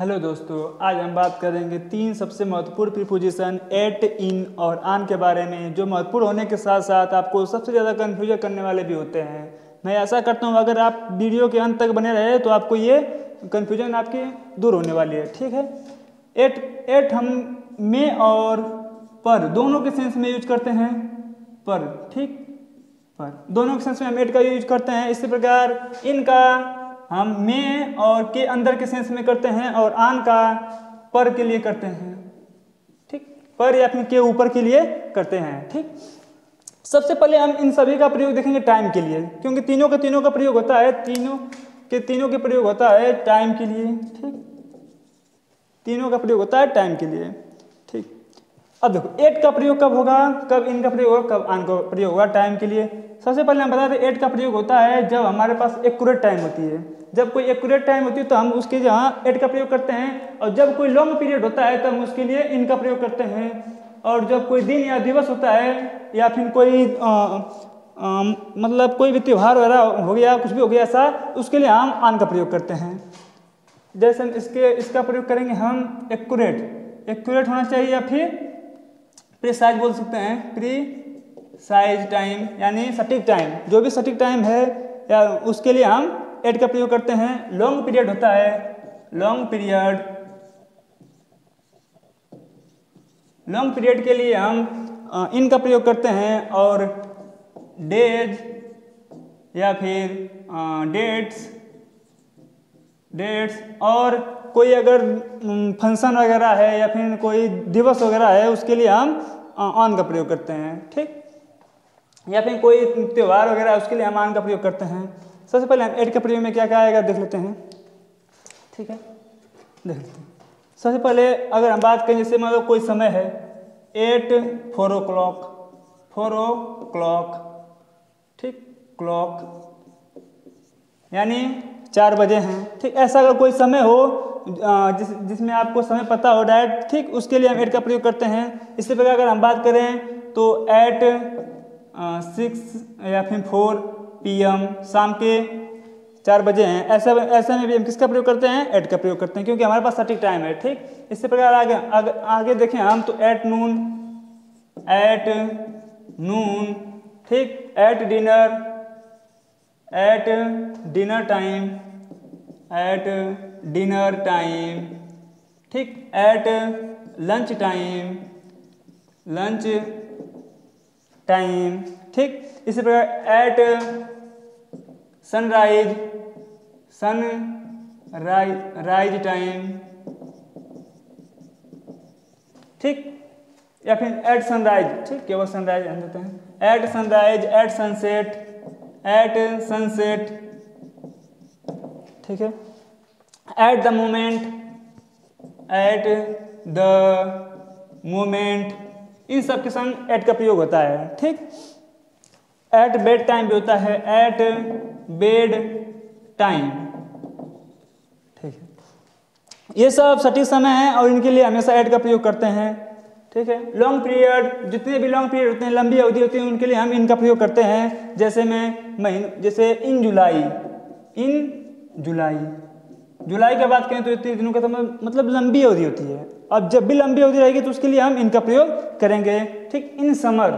Hello दोस्तों, आज हम बात करेंगे तीन सबसे महत्वपूर्ण प्रीपोजिशन एट, इन और आन के बारे में, जो महत्वपूर्ण होने के साथ साथ आपको सबसे ज़्यादा कन्फ्यूजन करने वाले भी होते हैं। मैं आशा करता हूँ अगर आप वीडियो के अंत तक बने रहे तो आपको ये कन्फ्यूजन आपकी दूर होने वाली है। ठीक है। एट एट हम में और पर दोनों के सेंस में यूज करते हैं। पर, ठीक, पर दोनों के सेंस में हम एट का यूज करते हैं। इसी प्रकार इनका हम में और के अंदर के सेंस में करते हैं और आन का पर के लिए करते हैं। ठीक, पर या फिर के ऊपर के लिए करते हैं। ठीक, सबसे पहले हम इन सभी का प्रयोग देखेंगे टाइम के लिए, क्योंकि तीनों का प्रयोग होता है, तीनों के प्रयोग होता है टाइम के लिए। ठीक, तीनों का प्रयोग होता है टाइम के लिए। ठीक, अब देखो एट का प्रयोग कब होगा, कब इन का प्रयोग होगा, कब आन का प्रयोग होगा टाइम के लिए। सबसे पहले हम बता दें एट का प्रयोग होता है जब हमारे पास एक्यूरेट टाइम होती है। जब कोई एक्यूरेट टाइम होती है तो हम उसके जहाँ एट का प्रयोग करते हैं, और जब कोई लॉन्ग पीरियड होता है तो हम उसके लिए इन का प्रयोग करते हैं। और जब कोई दिन या दिवस होता है या फिर कोई मतलब कोई भी त्यौहार वगैरह हो गया, कुछ भी हो गया ऐसा, उसके लिए हम आन का प्रयोग करते हैं। जैसे हम इसका प्रयोग करेंगे हम एक्यूरेट होना चाहिए, या फिर प्रिसाइज बोल सकते हैं, प्रीसाइज टाइम यानी सटीक टाइम, जो भी सटीक टाइम है या उसके लिए हम एट का प्रयोग करते हैं। लॉन्ग पीरियड होता है, लॉन्ग पीरियड के लिए हम इन का प्रयोग करते हैं। और डेज या फिर डेट्स और कोई अगर फंक्शन वगैरह है या फिर कोई दिवस वगैरह है उसके लिए हम ऑन का प्रयोग करते हैं। ठीक, या फिर कोई त्यौहार वगैरह उसके लिए हम ऑन का प्रयोग करते हैं। सबसे पहले हम एट का प्रयोग में क्या क्या आएगा देख लेते हैं। ठीक है, देख लेते हैं। सबसे पहले अगर हम बात करें, जैसे मतलब कोई समय है 4 o'clock, ठीक, क्लॉक यानी 4 बजे हैं। ठीक, ऐसा अगर कोई समय हो जिसमें आपको समय पता हो डायरेक्ट, ठीक, उसके लिए हम एट का प्रयोग करते हैं। इसी प्रकार अगर हम बात करें तो एट 6 या फिर 4 PM, शाम के 4 बजे हैं, ऐसे में भी हम किसका प्रयोग करते हैं, एट का प्रयोग करते हैं, क्योंकि हमारे पास सटीक टाइम है। ठीक, इसी प्रकार आगे देखें हम तो एट नून, ठीक, एट डिनर टाइम, ठीक, एट लंच टाइम, ठीक, इसी प्रकार एट सनराइज टाइम, ठीक, या फिर एट सनराइज, ठीक, केवल सनराइज हम देते हैं, एट सनराइज, एट सनसेट, ठीक है, एट द मोमेंट, इन सब के संग एट का प्रयोग होता है। ठीक, एट बेड टाइम भी होता है, एट बेड टाइम, ठीक है। ये सब सटीक समय है और इनके लिए हमेशा एट का प्रयोग करते हैं। ठीक है, लॉन्ग पीरियड, जितने भी लॉन्ग पीरियड होते हैं, लंबी अवधि होती है, उनके लिए हम इनका प्रयोग करते हैं। जैसे जैसे इन जुलाई की बात करें तो इतने दिनों का तो मतलब लंबी अवधि होती है। अब जब भी लंबी अवधि रहेगी तो उसके लिए हम इनका प्रयोग करेंगे। ठीक, इन समर,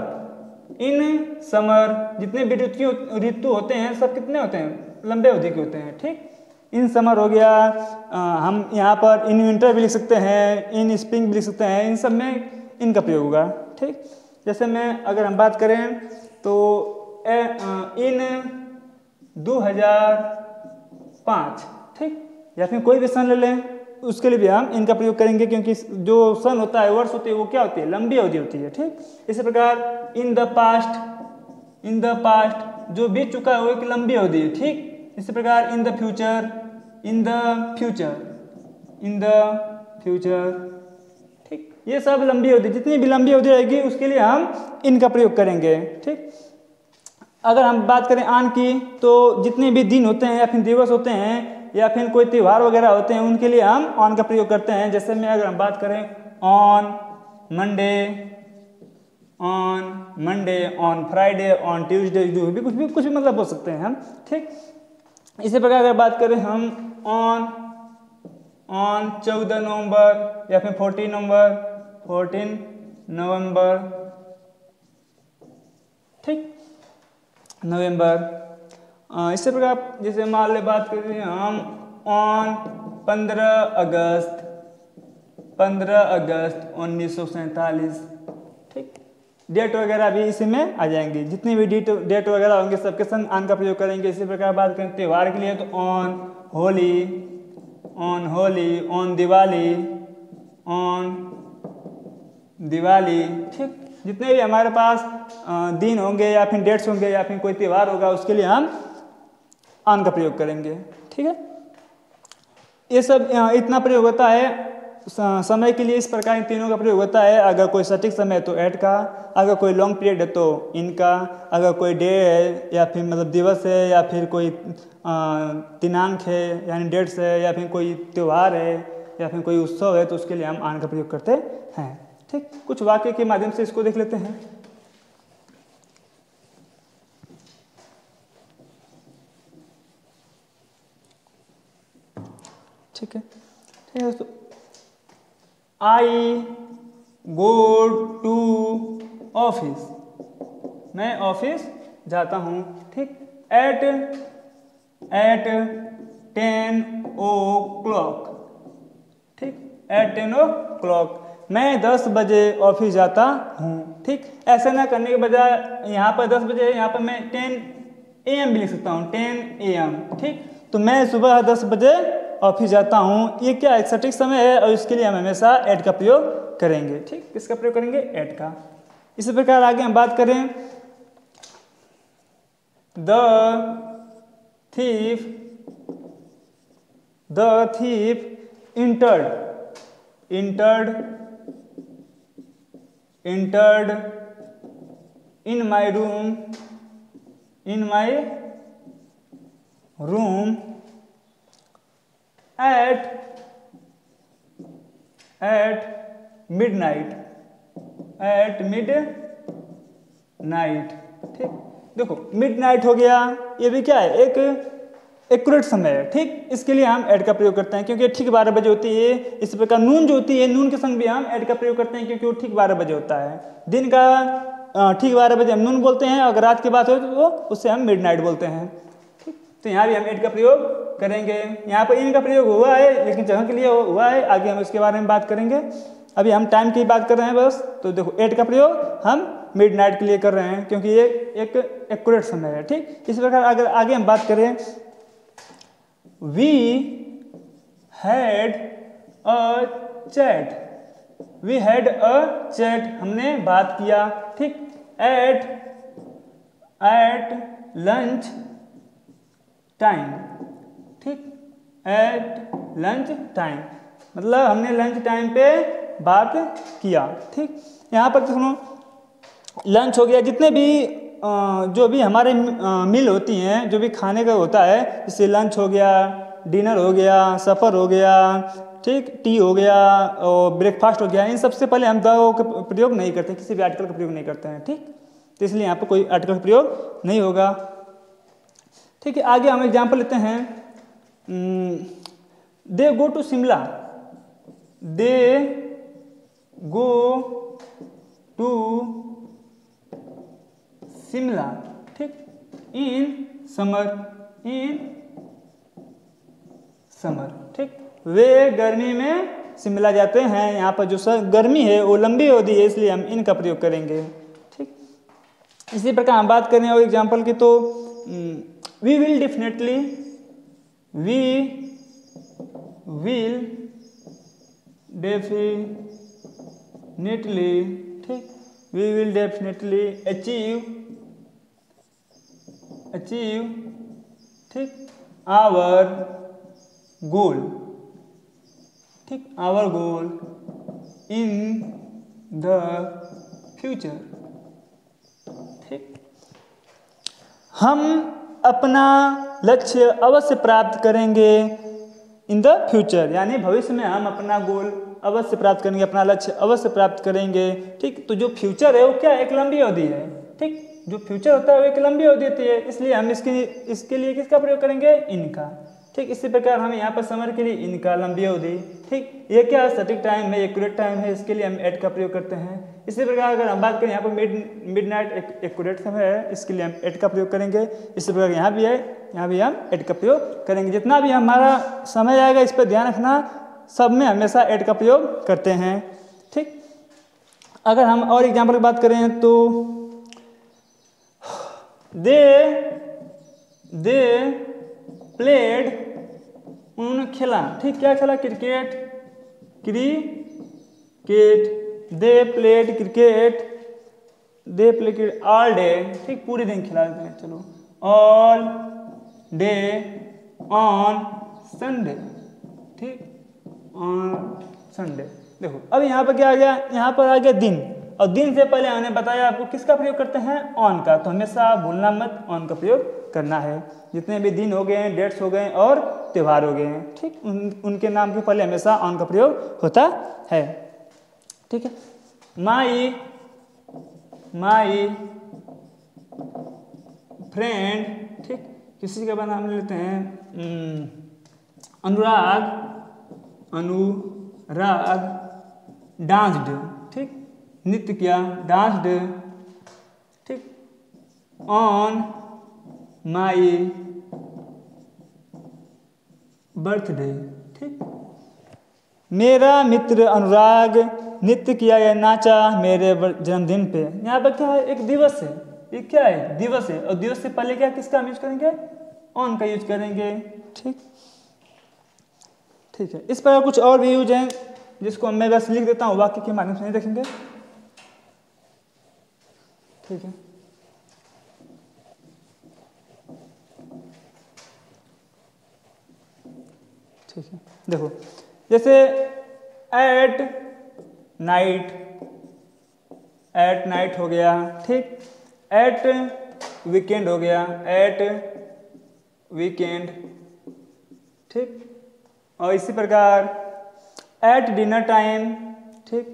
जितने भी ऋतु होते हैं सब कितने होते हैं, लंबे अवधि के होते हैं। ठीक, इन समर हो गया, हम यहाँ पर इन विंटर भी लिख सकते हैं, इन स्प्रिंग भी लिख सकते हैं, इन सब में इनका प्रयोग होगा। ठीक, जैसे अगर हम बात करें तो इन 2005, ठीक, या फिर कोई भी सन ले लें, उसके लिए भी हम इनका प्रयोग करेंगे, क्योंकि जो सन होता है, वर्ष होती है, वो क्या होती है, लंबी अवधि होती है। ठीक, इसी प्रकार इन द पास्ट, जो बीत चुका है वो एक लंबी अवधि है। ठीक, इसी प्रकार इन द फ्यूचर, ठीक, ये सब लंबी अवधि, जितनी भी लंबी अवधि रहेगी उसके लिए हम इनका प्रयोग करेंगे। ठीक, अगर हम बात करें आन की, तो जितने भी दिन होते हैं या फिर दिवस होते हैं या फिर कोई त्यौहार वगैरह होते हैं, उनके लिए हम ऑन का प्रयोग करते हैं। जैसे अगर हम बात करें on Monday, on Friday, on Tuesday, जो भी कुछ भी मतलब बोल सकते हैं हम। ठीक, इसी प्रकार अगर बात करें हम ऑन 14 नवंबर या फिर 14 नवंबर, ठीक, नवंबर। इसी प्रकार जैसे मान ले बात करते हैं हम ऑन 15 अगस्त 1947, ठीक। डेट वगैरह भी इसी में आ जाएंगे, जितनी भी डेट वगैरह होंगे सबके संग ऑन का प्रयोग करेंगे। इसी प्रकार बात करें त्यौहार के लिए तो ऑन होली, ऑन दिवाली, ठीक। जितने भी हमारे पास दिन होंगे या फिर डेट्स होंगे या फिर कोई त्यौहार होगा उसके लिए हम ऑन का प्रयोग करेंगे, ठीक है। ये सब इतना प्रयोग होता है समय के लिए। इस प्रकार इन तीनों का प्रयोग होता है। अगर कोई सटीक समय है तो एट का, अगर कोई लॉन्ग पीरियड है तो इन का, अगर कोई डे है या फिर मतलब दिवस है या फिर कोई दिनांक है यानी डेट्स है या फिर कोई त्यौहार है या फिर कोई उत्सव है तो उसके लिए हम ऑन का प्रयोग करते हैं, ठीक। कुछ वाक्य के माध्यम से इसको देख लेते हैं। ठीक है दोस्तों, आई गो टू ऑफिस, मैं ऑफिस जाता हूँ, ठीक। एट 10 o'clock, ठीक, एट 10 o'clock, मैं 10 बजे ऑफिस जाता हूँ, ठीक। ऐसा ना करने के बजाय यहाँ पर 10 बजे है, यहाँ पर मैं 10 AM भी लिख सकता हूँ, 10 AM, ठीक। तो मैं सुबह 10 बजे ऑफिस जाता हूँ, ये क्या एक सटीक समय है और इसके लिए हम हमेशा एट का प्रयोग करेंगे, ठीक। किसका प्रयोग करेंगे? एट का। इसी प्रकार आगे हम बात करें the thief entered in my room at midnight, ठीक। देखो मिडनाइट हो गया, ये भी क्या है एक एक्यूरेट समय है, ठीक। इसके लिए हम एट का प्रयोग करते हैं क्योंकि ठीक 12 बजे होती है। इसी प्रकार नून जो होती है, नून के संग भी हम एट का प्रयोग करते हैं क्योंकि वो ठीक 12 बजे होता है। दिन का ठीक 12 बजे हम नून बोलते हैं, अगर रात की बात हो तो उससे हम मिडनाइट बोलते हैं, ठीक। तो यहाँ भी हम एट का प्रयोग करेंगे। यहाँ पर इन का प्रयोग हुआ है लेकिन जगह के लिए हुआ है, आगे हम इसके बारे में बात करेंगे। अभी हम टाइम की बात कर रहे हैं बस। तो देखो एट का प्रयोग हम मिडनाइट के लिए कर रहे हैं क्योंकि ये एक एक्यूरेट समय है, ठीक। इस प्रकार अगर आगे हम बात करें We had a chat, हमने बात किया, ठीक। at lunch time, ठीक, at lunch time मतलब हमने लंच टाइम पे बात किया, ठीक। यहाँ पर सुनो लंच हो गया, जितने भी जो भी हमारे मील होती हैं, जो भी खाने का होता है, जैसे लंच हो गया, डिनर हो गया, सफ़र हो गया, ठीक, टी हो गया और ब्रेकफास्ट हो गया, इन सबसे पहले हम द का प्रयोग नहीं करते, किसी भी आर्टिकल का प्रयोग नहीं करते हैं, ठीक। तो इसलिए यहाँ पर कोई आर्टिकल का प्रयोग नहीं होगा, ठीक है। आगे हम एग्जाम्पल लेते हैं। They go to Shimla, they go to Shimla, ठीक, इन समर, ठीक। वे गर्मी में शिमला जाते हैं। यहाँ पर जो गर्मी है वो लंबी होती है इसलिए हम इन का प्रयोग करेंगे, ठीक। इसी प्रकार हम बात करें और एग्जाम्पल की तो वी विल डेफिनेटली, ठीक, वी विल डेफिनेटली अचीव, ठीक, आवर गोल, ठीक, our goal in the future, ठीक। हम अपना लक्ष्य अवश्य प्राप्त करेंगे इन द फ्यूचर, यानी भविष्य में हम अपना गोल अवश्य प्राप्त करेंगे, अपना लक्ष्य अवश्य प्राप्त करेंगे, ठीक। तो जो फ्यूचर है वो क्या एक लंबी अवधि है, ठीक। जो फ्यूचर होता है वो एक लंबी अवधि होती है, इसलिए हम इसके लिए किसका प्रयोग करेंगे? इनका, ठीक। इसी प्रकार हम यहाँ पर समर के लिए इनका लंबी अवधि, ठीक, ये क्या सटीक टाइम है, एक्यूरेट टाइम है, इसके लिए हम एट का प्रयोग करते हैं। इसी प्रकार अगर हम बात करें यहाँ पर मिड नाइट एक्यूरेट समय है, इसके लिए हम एट का प्रयोग करेंगे। इसी प्रकार यहाँ भी है, यहाँ भी हम एट का प्रयोग करेंगे। जितना भी हमारा समय आएगा इस पर ध्यान रखना, सब में हमेशा एट का प्रयोग करते हैं, ठीक। अगर हम और एग्जाम्पल की बात करें तो दे प्लेड, उन्होंने खेला, ठीक, क्या खेला, cricket they played cricket all day, ठीक, पूरे दिन खिला देते हैं, चलो, ऑल डे ऑन संडे, ठीक, ऑन संडे। देखो अब यहाँ पर क्या आ गया, यहाँ पर आ गया दिन, और दिन से पहले हमने बताया आपको किसका प्रयोग करते हैं, ऑन का। तो हमेशा भूलना मत, ऑन का प्रयोग करना है। जितने भी दिन हो गए हैं, डेट्स हो गए और त्यौहार हो गए हैं, ठीक, उनके नाम के पहले हमेशा ऑन का प्रयोग होता है, ठीक है। माई फ्रेंड, ठीक, किसी का नाम लेते हैं, अनुराग डांस्ड, ठीक, नृत्य किया, डांस्ड, ठीक, ऑन माई बर्थडे, ठीक, मेरा मित्र अनुराग नृत्य किया या नाचा मेरे जन्मदिन पे। यहाँ पर क्या है, एक दिवस है, ये क्या है, दिवस है, और दिवस से पहले क्या किसका यूज करेंगे, ऑन का यूज करेंगे, ठीक, ठीक है। इस पर कुछ और भी यूज हैं जिसको मैं बस लिख देता हूँ, वाक्य के माध्यम से नहीं देखेंगे, ठीक है। ठीक है, देखो जैसे एट नाइट हो गया, ठीक, एट वीकेंड हो गया, एट वीकेंड, ठीक, और इसी प्रकार एट डिनर टाइम, ठीक,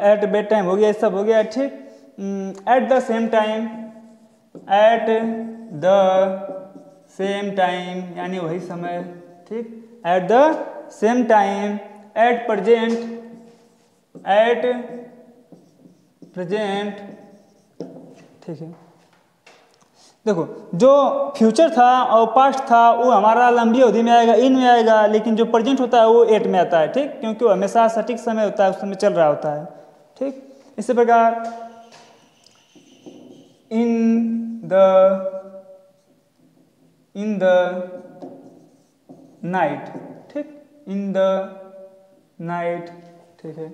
एट बेड टाइम हो गया, ये सब हो गया, ठीक, at the same time, at the same time यानी वही समय, ठीक, at the same time, at present, ठीक है। देखो जो फ्यूचर था और पास्ट था वो हमारा लंबी अवधि में आएगा, इन में आएगा, लेकिन जो प्रेजेंट होता है वो एट में आता है, ठीक, क्योंकि वो हमेशा सटीक समय होता है, उस समय चल रहा होता है, ठीक। इसी प्रकार इन द नाइट, ठीक, इन द नाइट, ठीक है,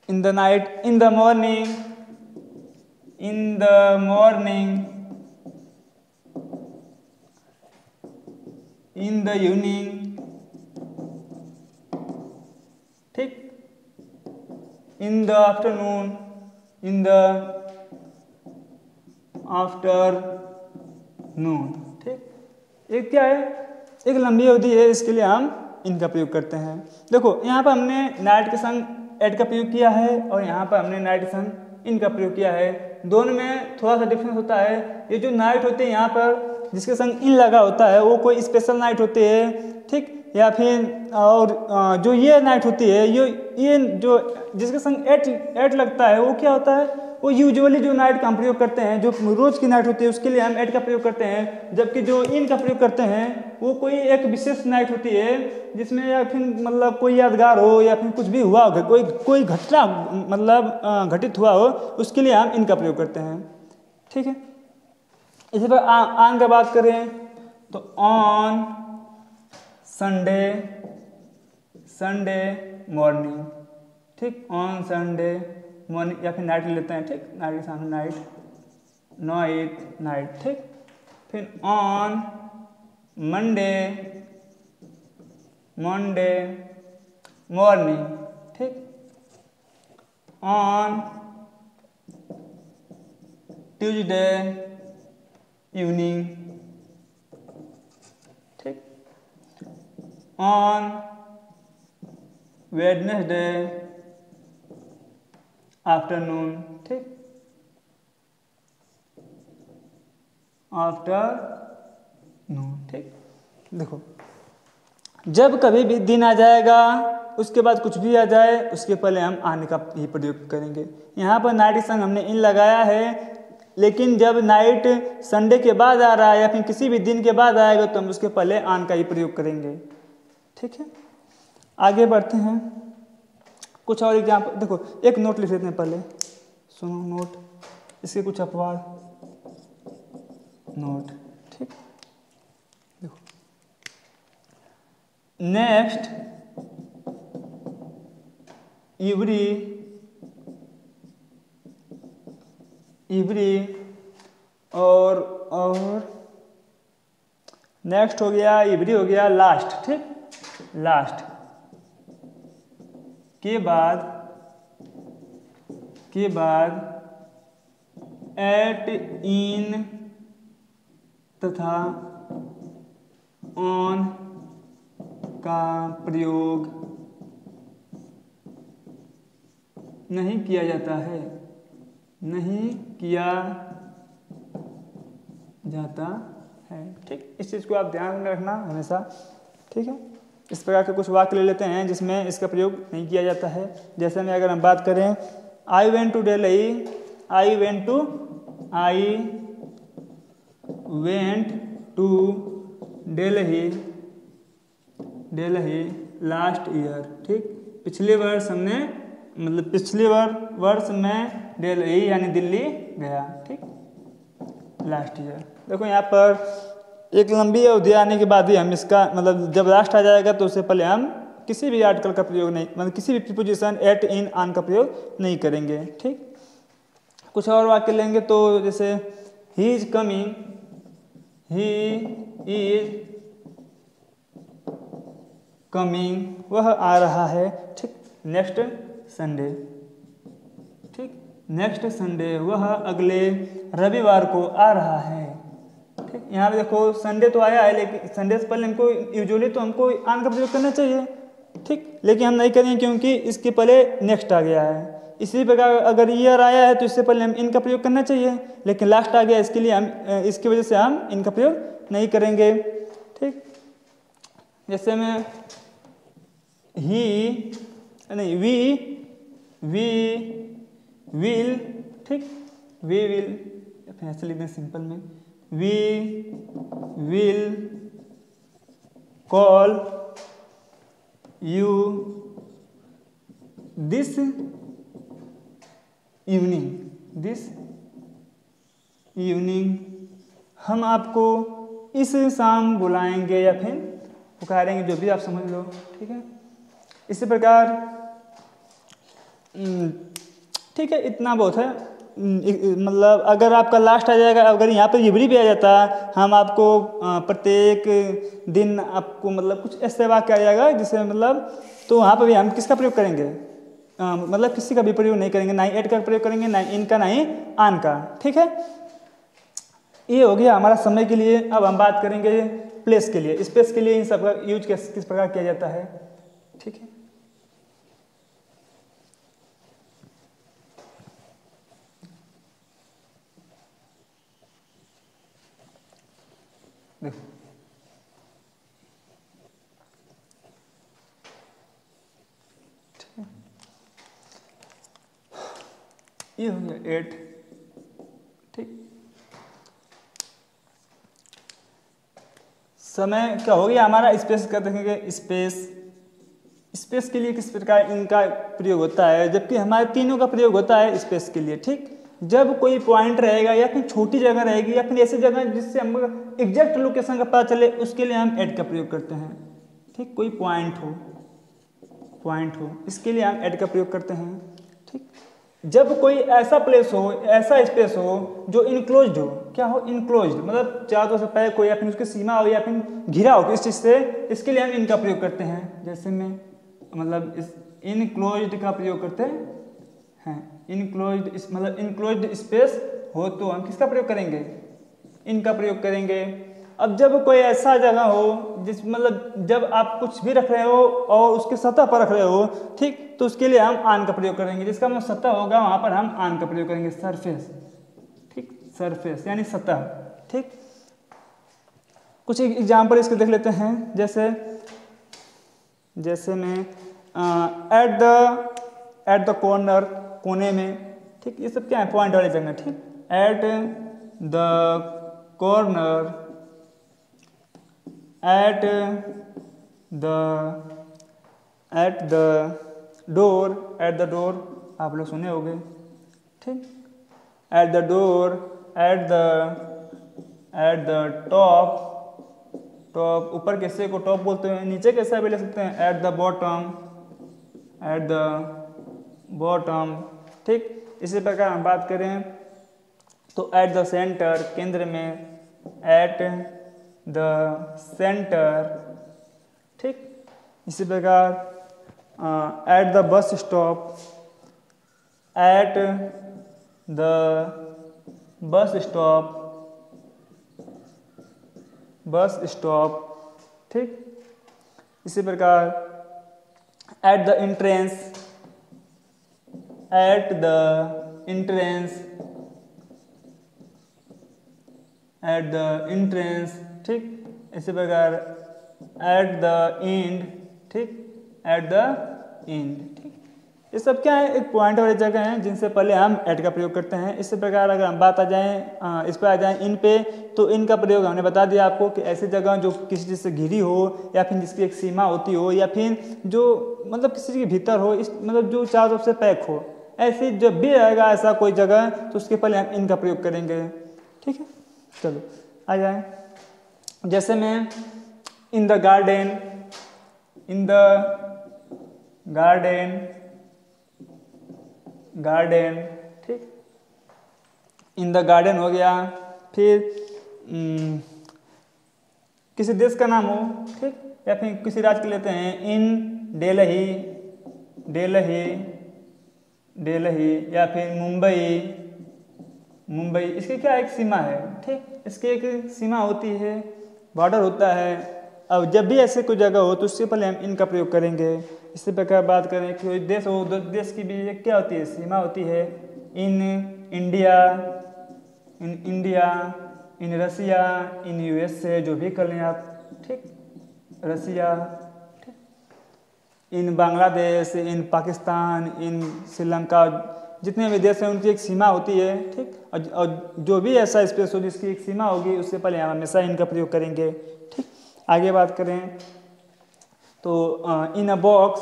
in the night, in the morning, in the evening, ठीक, इन द आफ्टरनून, ठीक। एक क्या है, एक लंबी अवधि है, इसके लिए हम इनका प्रयोग करते हैं। देखो यहाँ पर हमने नाइट के संग एट का प्रयोग किया है और यहाँ पर हमने नाइट के संग इनका प्रयोग किया है। दोनों में थोड़ा सा डिफरेंस होता है। ये जो नाइट होते हैं यहाँ पर जिसके संग इन लगा होता है वो कोई स्पेशल नाइट होती है, ठीक, या फिर और जो ये नाइट होती है ये जो जिसके संग एट लगता है वो क्या होता है, वो यूजुअली जो नाइट का हम प्रयोग करते हैं, जो रोज की नाइट होती है उसके लिए हम एट का प्रयोग करते हैं, जबकि जो इन का प्रयोग करते हैं वो कोई एक विशेष नाइट होती है जिसमें या फिर मतलब कोई यादगार हो या फिर कुछ भी हुआ हो, कोई घटना मतलब घटित हुआ हो, उसके लिए हम इनका प्रयोग करते हैं, ठीक है। इसी पर ऑन का बात करें तो ऑन संडे मॉर्निंग, ठीक, ऑन संडे मॉर्निंग, या फिर नाइट लेते हैं, ठीक, नाइट के सामने नाइट, ठीक। फिर ऑन मंडे मॉर्निंग, ठीक, ऑन ट्यूसडे इवनिंग, ठीक, ऑन वेडनेसडे आफ्टरनून, ठीक, आफ्टरनून, ठीक, देखो जब कभी भी दिन आ जाएगा उसके बाद कुछ भी आ जाए उसके पहले हम आने का ही प्रयोग करेंगे। यहाँ पर नाइट के संग हमने इन लगाया है, लेकिन जब नाइट संडे के बाद आ रहा है या फिर किसी भी दिन के बाद आएगा तो हम उसके पहले आन का ही प्रयोग करेंगे। ठीक है, आगे बढ़ते हैं। कुछ और एग्जाम्पल, देखो एक नोट लिख लेते हैं पहले, सुनो नोट, इसके कुछ अपवाद नोट। ठीक, देखो नेक्स्ट इवरी और नेक्स्ट हो गया इवरी, हो गया लास्ट। ठीक, लास्ट के बाद एट, इन तथा ऑन का प्रयोग नहीं किया जाता है, नहीं किया जाता है। ठीक, इस चीज़ को आप ध्यान में रखना हमेशा। ठीक है, इस प्रकार के कुछ वाक्य ले लेते हैं जिसमें इसका प्रयोग नहीं किया जाता है। जैसे में अगर हम बात करें I went to Delhi, I went to Delhi last year. ठीक, पिछले वर्ष हमने मतलब पिछले वर्ष में दिल्ली यानी दिल्ली गया। ठीक, लास्ट ईयर। देखो यहाँ पर एक लंबी अवधि आने के बाद ही हम इसका मतलब जब लास्ट आ जाएगा तो उससे पहले हम किसी भी आर्टिकल का प्रयोग नहीं, मतलब किसी भी प्रीपोजिशन एट, इन, ऑन का प्रयोग नहीं करेंगे। ठीक, कुछ और वाक्य लेंगे तो जैसे ही इज कमिंग, वह आ रहा है। ठीक, नेक्स्ट संडे। ठीक, नेक्स्ट संडे, वह अगले रविवार को आ रहा है। ठीक, यहाँ पे देखो संडे तो आया है, लेकिन संडे से पहले हमको यूजुअली तो हमको आन का प्रयोग करना चाहिए। ठीक, लेकिन हम नहीं करेंगे क्योंकि इसके पहले नेक्स्ट आ गया है। इसी प्रकार अगर ईयर आया है तो इससे पहले हम इनका प्रयोग करना चाहिए, लेकिन लास्ट आ गया इसके लिए हम इसकी वजह से हम इनका प्रयोग नहीं करेंगे। ठीक, जैसे में वी विल। ठीक, वी विल ऐसे लिख दें सिंपल में, we will call you this evening, हम आपको इस शाम बुलाएंगे या फिर पुकारेंगे, जो भी आप समझ लो। ठीक है, इसी प्रकार ठीक है, इतना बहुत है। मतलब अगर आपका लास्ट आ जाएगा, अगर यहाँ पर इवरी भी आ जाता, हम आपको प्रत्येक दिन आपको मतलब कुछ ऐसे वाक्य आ जाएगा जिससे मतलब, तो वहाँ पर भी हम किसका प्रयोग करेंगे, मतलब किसी का भी प्रयोग नहीं करेंगे, ना ही एट का प्रयोग करेंगे, ना ही इनका, ना ही आन का। ठीक है, ये हो गया हमारा समय के लिए। अब हम बात करेंगे प्लेस के लिए, स्पेस के लिए इन सब का यूज किस प्रकार किया जाता है। ठीक है, देखो ये हो गया 8। ठीक, समय क्या हो गया हमारा, स्पेस का देखेंगे। स्पेस के लिए किस प्रकार इनका प्रयोग होता है, जबकि हमारे तीनों का प्रयोग होता है स्पेस के लिए। ठीक, जब कोई पॉइंट रहेगा या फिर छोटी जगह रहेगी या फिर ऐसी जगह जिससे हम एग्जैक्ट लोकेशन का पता चले, उसके लिए हम एट का प्रयोग करते हैं। ठीक, कोई पॉइंट हो इसके लिए हम एट का प्रयोग करते हैं। ठीक, जब कोई ऐसा प्लेस हो, ऐसा स्पेस हो जो इनक्लोज्ड हो, क्या हो, इनक्लोज्ड मतलब चारों से पैक हो या फिर उसकी सीमा हो या फिर घिरा हो किस चीज़ से, इसके लिए हम इनका प्रयोग करते हैं। जैसे में मतलब इस इनक्लोज्ड का प्रयोग करते हैं, इनक्लोज्ड मतलब इनक्लोज्ड स्पेस हो तो हम किसका प्रयोग करेंगे, इनका प्रयोग करेंगे। अब जब कोई ऐसा जगह हो जिस मतलब जब आप कुछ भी रख रहे हो और उसके सतह पर रख रहे हो, ठीक, तो उसके लिए हम आन का प्रयोग करेंगे। जिसका मतलब सतह होगा वहाँ पर हम आन का प्रयोग करेंगे, सरफेस। ठीक, सरफेस यानी सतह। ठीक, कुछ एग्जाम्पल इसके देख लेते हैं, जैसे में एट द कॉर्नर, कोने में, ठीक। ये सब क्या है, पॉइंट वाली जगह, ठीक। At the corner, at the door, आप लोग सुने होंगे, ठीक। At the door, at the top, ऊपर किससे को टॉप बोलते हैं, नीचे कैसा भी ले सकते हैं, एट द बॉटम, ठीक। इसी प्रकार हम बात करें तो एट द सेंटर, केंद्र में, एट द सेंटर, ठीक। इसी प्रकार at the bus stop, at the bus stop, ठीक। इसी प्रकार एट द एंट्रेंस, ठीक। इसी प्रकार एट द एंड, ठीक, एट द एंड, ठीक। ये सब क्या है, एक पॉइंट वाली जगह हैं जिनसे पहले हम एट का प्रयोग करते हैं। इसी प्रकार अगर हम बात इस पर आ जाएं इन पे, तो इन का प्रयोग हमने बता दिया आपको कि ऐसी जगह जो किसी चीज़ से घिरी हो, या फिर जिसकी एक सीमा होती हो, या फिर जो मतलब किसी के भीतर हो, इस मतलब जो चारों तरफ से पैक हो, ऐसी जब भी आएगा ऐसा कोई जगह, तो उसके पहले हम इन का प्रयोग करेंगे, ठीक है। चलो आ जाए, जैसे में इन द गार्डन, ठीक। इन द गार्डन हो गया। फिर किसी देश का नाम हो, ठीक, या फिर किसी राज्य के लेते हैं, इन दिल्ली, या फिर मुंबई, इसकी क्या एक सीमा है, ठीक, इसकी एक सीमा होती है, बॉर्डर होता है। अब जब भी ऐसे कोई जगह हो तो उससे पहले हम इनका प्रयोग करेंगे। इसी प्रकार बात करें कि कोई देश हो, देश की भी एक क्या होती है, सीमा होती है, in India, in Russia, in USA, जो भी कर लें आप, ठीक, रसिया, ठीक, इन बांग्लादेश, इन पाकिस्तान, इन श्रीलंका, जितने भी देश हैं उनकी एक सीमा होती है, ठीक। और जो भी ऐसा स्पेस हो जिसकी एक सीमा होगी, उससे पहले हम हमेशा इनका प्रयोग करेंगे, ठीक। आगे बात करें तो इन अ बॉक्स,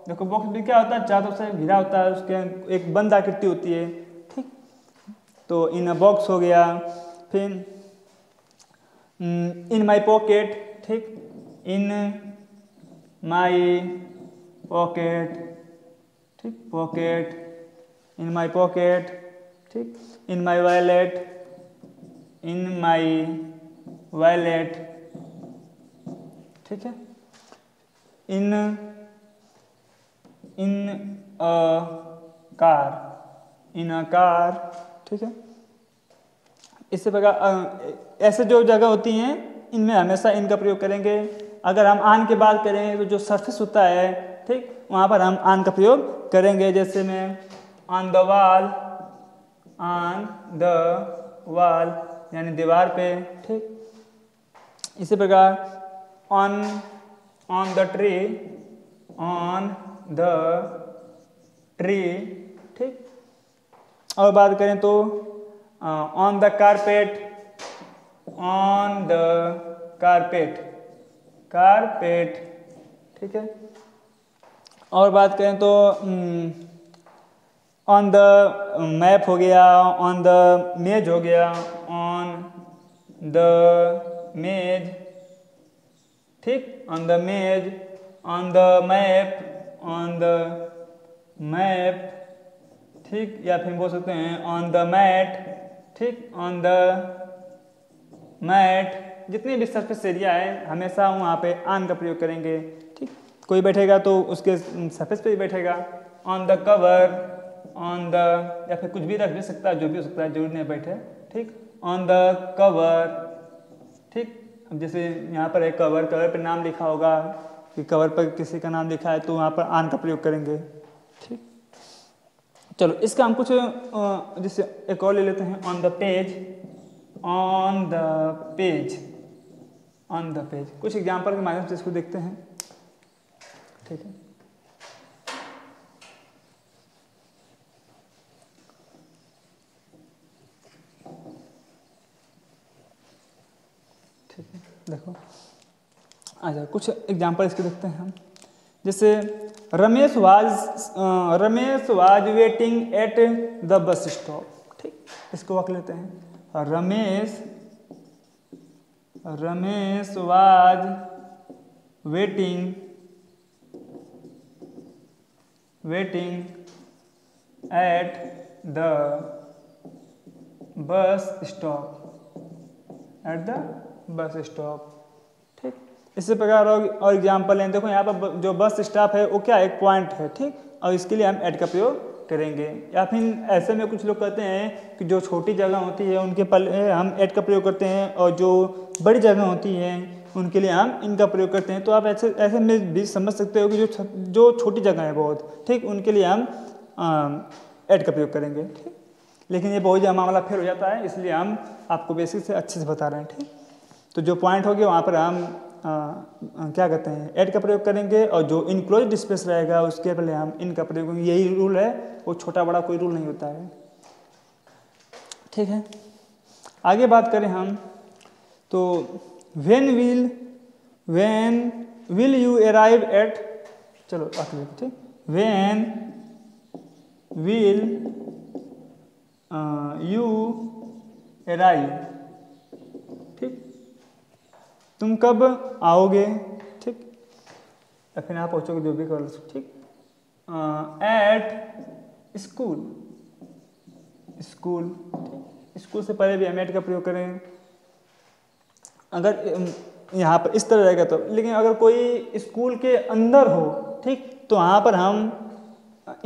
देखो बॉक्स भी क्या होता है, चारों से घिरा होता है, उसके एक बंद आकृति होती है, ठीक। तो इन अ बॉक्स हो गया। फिर इन माई पॉकेट, ठीक, इन माई पॉकेट, ठीक, पॉकेट, इन माई पॉकेट, ठीक। इन माई वॉलेट, ठीक है। इन अ कार, ठीक है। इसी प्रकार ऐसे जो जगह होती हैं इनमें हमेशा इनका प्रयोग करेंगे। अगर हम आन की बात करें तो जो सरफेस होता है, ठीक, वहाँ पर हम आन का प्रयोग करेंगे। जैसे में ऑन द वाल यानी दीवार पे, ठीक। इसी प्रकार ऑन द ट्री, ठीक। और बात करें तो ऑन द कारपेट, ठीक है। और बात करें तो ऑन द मैप हो गया, ऑन द मेज हो गया, ऑन द मेज, ठीक, ऑन द मेज, ऑन द मैप, ठीक, या फिर बोल सकते हैं ऑन द मैट, ठीक, ऑन द मैट। जितने भी सरफेस एरिया है हमेशा वहाँ पे ऑन का प्रयोग करेंगे, ठीक। कोई बैठेगा तो उसके सरफेस पे ही बैठेगा। On the cover, on the, या फिर कुछ भी रख भी सकता है, जो भी हो सकता है, जरूर नहीं बैठे, ठीक। ऑन द कवर, ठीक। अब जैसे यहाँ पर एक कवर पे नाम लिखा होगा कि कवर पर किसी का नाम लिखा है तो वहाँ पर ऑन का प्रयोग करेंगे, ठीक। चलो इसका हम कुछ जैसे एक और ले लेते हैं। On the on the page, on the page. कुछ एग्जाम्पल के माध्यम से इसको देखते हैं, ठीक है। ठीक है, देखो अच्छा कुछ एग्जाम्पल इसके देखते हैं हम। जैसे Ramesh was waiting at the bus stop, ठीक, इसको वाक्य लेते हैं। Ramesh was waiting at the bus stop, ठीक। इसी प्रकार और एग्जाम्पल हैं। देखो यहाँ पर जो बस स्टॉप है वो क्या एक पॉइंट है, ठीक, और इसके लिए हम एट का प्रयोग करेंगे। या फिर ऐसे में कुछ लोग कहते हैं कि जो छोटी जगह होती है उनके पहले हम एट का प्रयोग करते हैं, और जो बड़ी जगह होती है उनके लिए हम इनका प्रयोग करते हैं। तो आप ऐसे में भी समझ सकते हो कि जो छोटी जगह है बहुत, ठीक, उनके लिए हम एट का प्रयोग करेंगे, ठीक। लेकिन ये बहुत ज़्यादा मामला फिर हो जाता है, इसलिए हम आपको बेसिक से अच्छे से बता रहे हैं, ठीक। तो जो पॉइंट हो गया वहाँ पर हम क्या कहते हैं एड का प्रयोग करेंगे, और जो इनक्लोज स्पेस रहेगा उसके पहले हम इन का प्रयोग करेंगे। यही रूल है, वो छोटा बड़ा कोई रूल नहीं होता है, ठीक है। आगे बात करें हम तो when will you arrive at, चलो आखिर, ठीक, व्हेन विल यू अराइव, ठीक, तुम कब आओगे, ठीक, या फिर आप पहुँचोगे जो भी कर लो, ठीक। एट स्कूल, स्कूल से पहले भी हम एट का प्रयोग करें अगर यहाँ पर इस तरह रहेगा तो। लेकिन अगर कोई स्कूल के अंदर हो, ठीक, तो वहाँ पर हम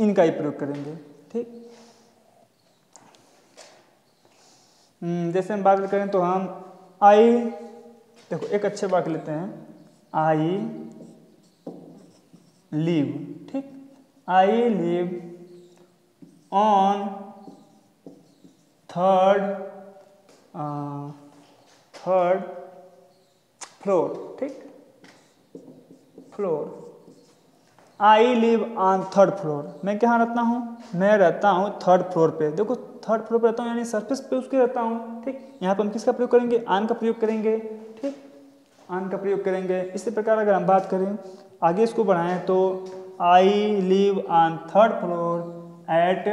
इनका ही प्रयोग करेंगे, ठीक। जैसे हम बात करें तो हम आई, देखो एक अच्छे वाक्य लेते हैं, आई लिव, ठीक, I live on third floor, ठीक, floor. I live on third floor, मैं कहाँ रहता हूँ, मैं रहता हूँ थर्ड फ्लोर पे। देखो थर्ड फ्लोर पे रहता हूँ यानी सरफेस पे उसके रहता हूँ, ठीक। यहाँ पर हम किसका प्रयोग करेंगे, ऑन का प्रयोग करेंगे, ठीक, ऑन का प्रयोग करेंगे। इसी प्रकार अगर हम बात करें आगे इसको बढ़ाएं तो I live on third floor at,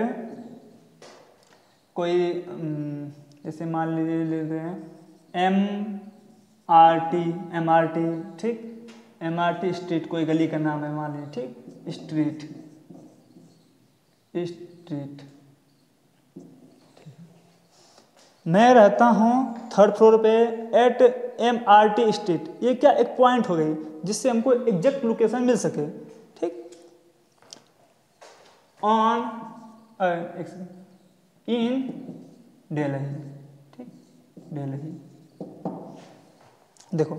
कोई जैसे मान लीजिए लेते हैं MRT, ठीक, MRT स्ट्रीट, कोई गली का नाम है मान लीजिए, ठीक, स्ट्रीट, मैं रहता हूँ थर्ड फ्लोर पे एट MRT स्ट्रीट। ये क्या एक पॉइंट हो गई जिससे हमको एग्जैक्ट लोकेशन मिल सके, ठीक। ऑन इन दिल्ली, ठीक, दिल्ली। देखो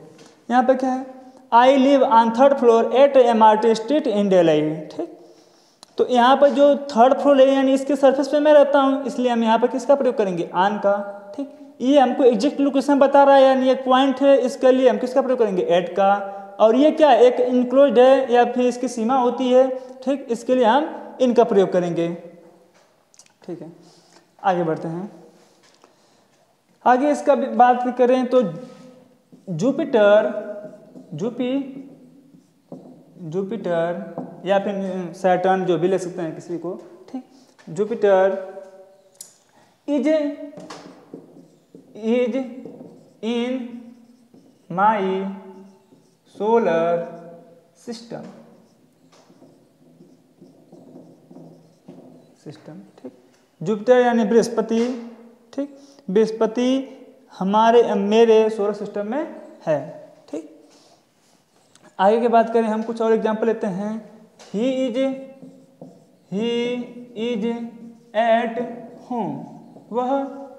यहाँ पे क्या है, I live on third floor at MRT street in Delhi, ठीक। तो यहाँ पर जो थर्ड फ्लोर है यानी इसके सरफेस पे मैं रहता हूँ, इसलिए हम यहाँ पर किसका प्रयोग करेंगे, ऑन का, ठीक। ये हमको एग्जैक्ट लोकेशन बता रहा है यानी एक पॉइंट है, इसके लिए हम किसका प्रयोग करेंगे, एट का। और ये क्या एक इंक्लोज्ड है या फिर इसकी सीमा होती है, ठीक, इसके लिए हम इनका प्रयोग करेंगे, ठीक है। आगे बढ़ते हैं। आगे इसका बात करें तो जुपिटर या फिर सैटर्न जो भी ले सकते हैं किसी को, ठीक। Jupiter is in my solar system, ठीक। जुपिटर यानी बृहस्पति, ठीक, बृहस्पति मेरे सोलर सिस्टम में है, ठीक। आगे की बात करें हम कुछ और एग्जाम्पल लेते हैं। ही इज एट होम, वह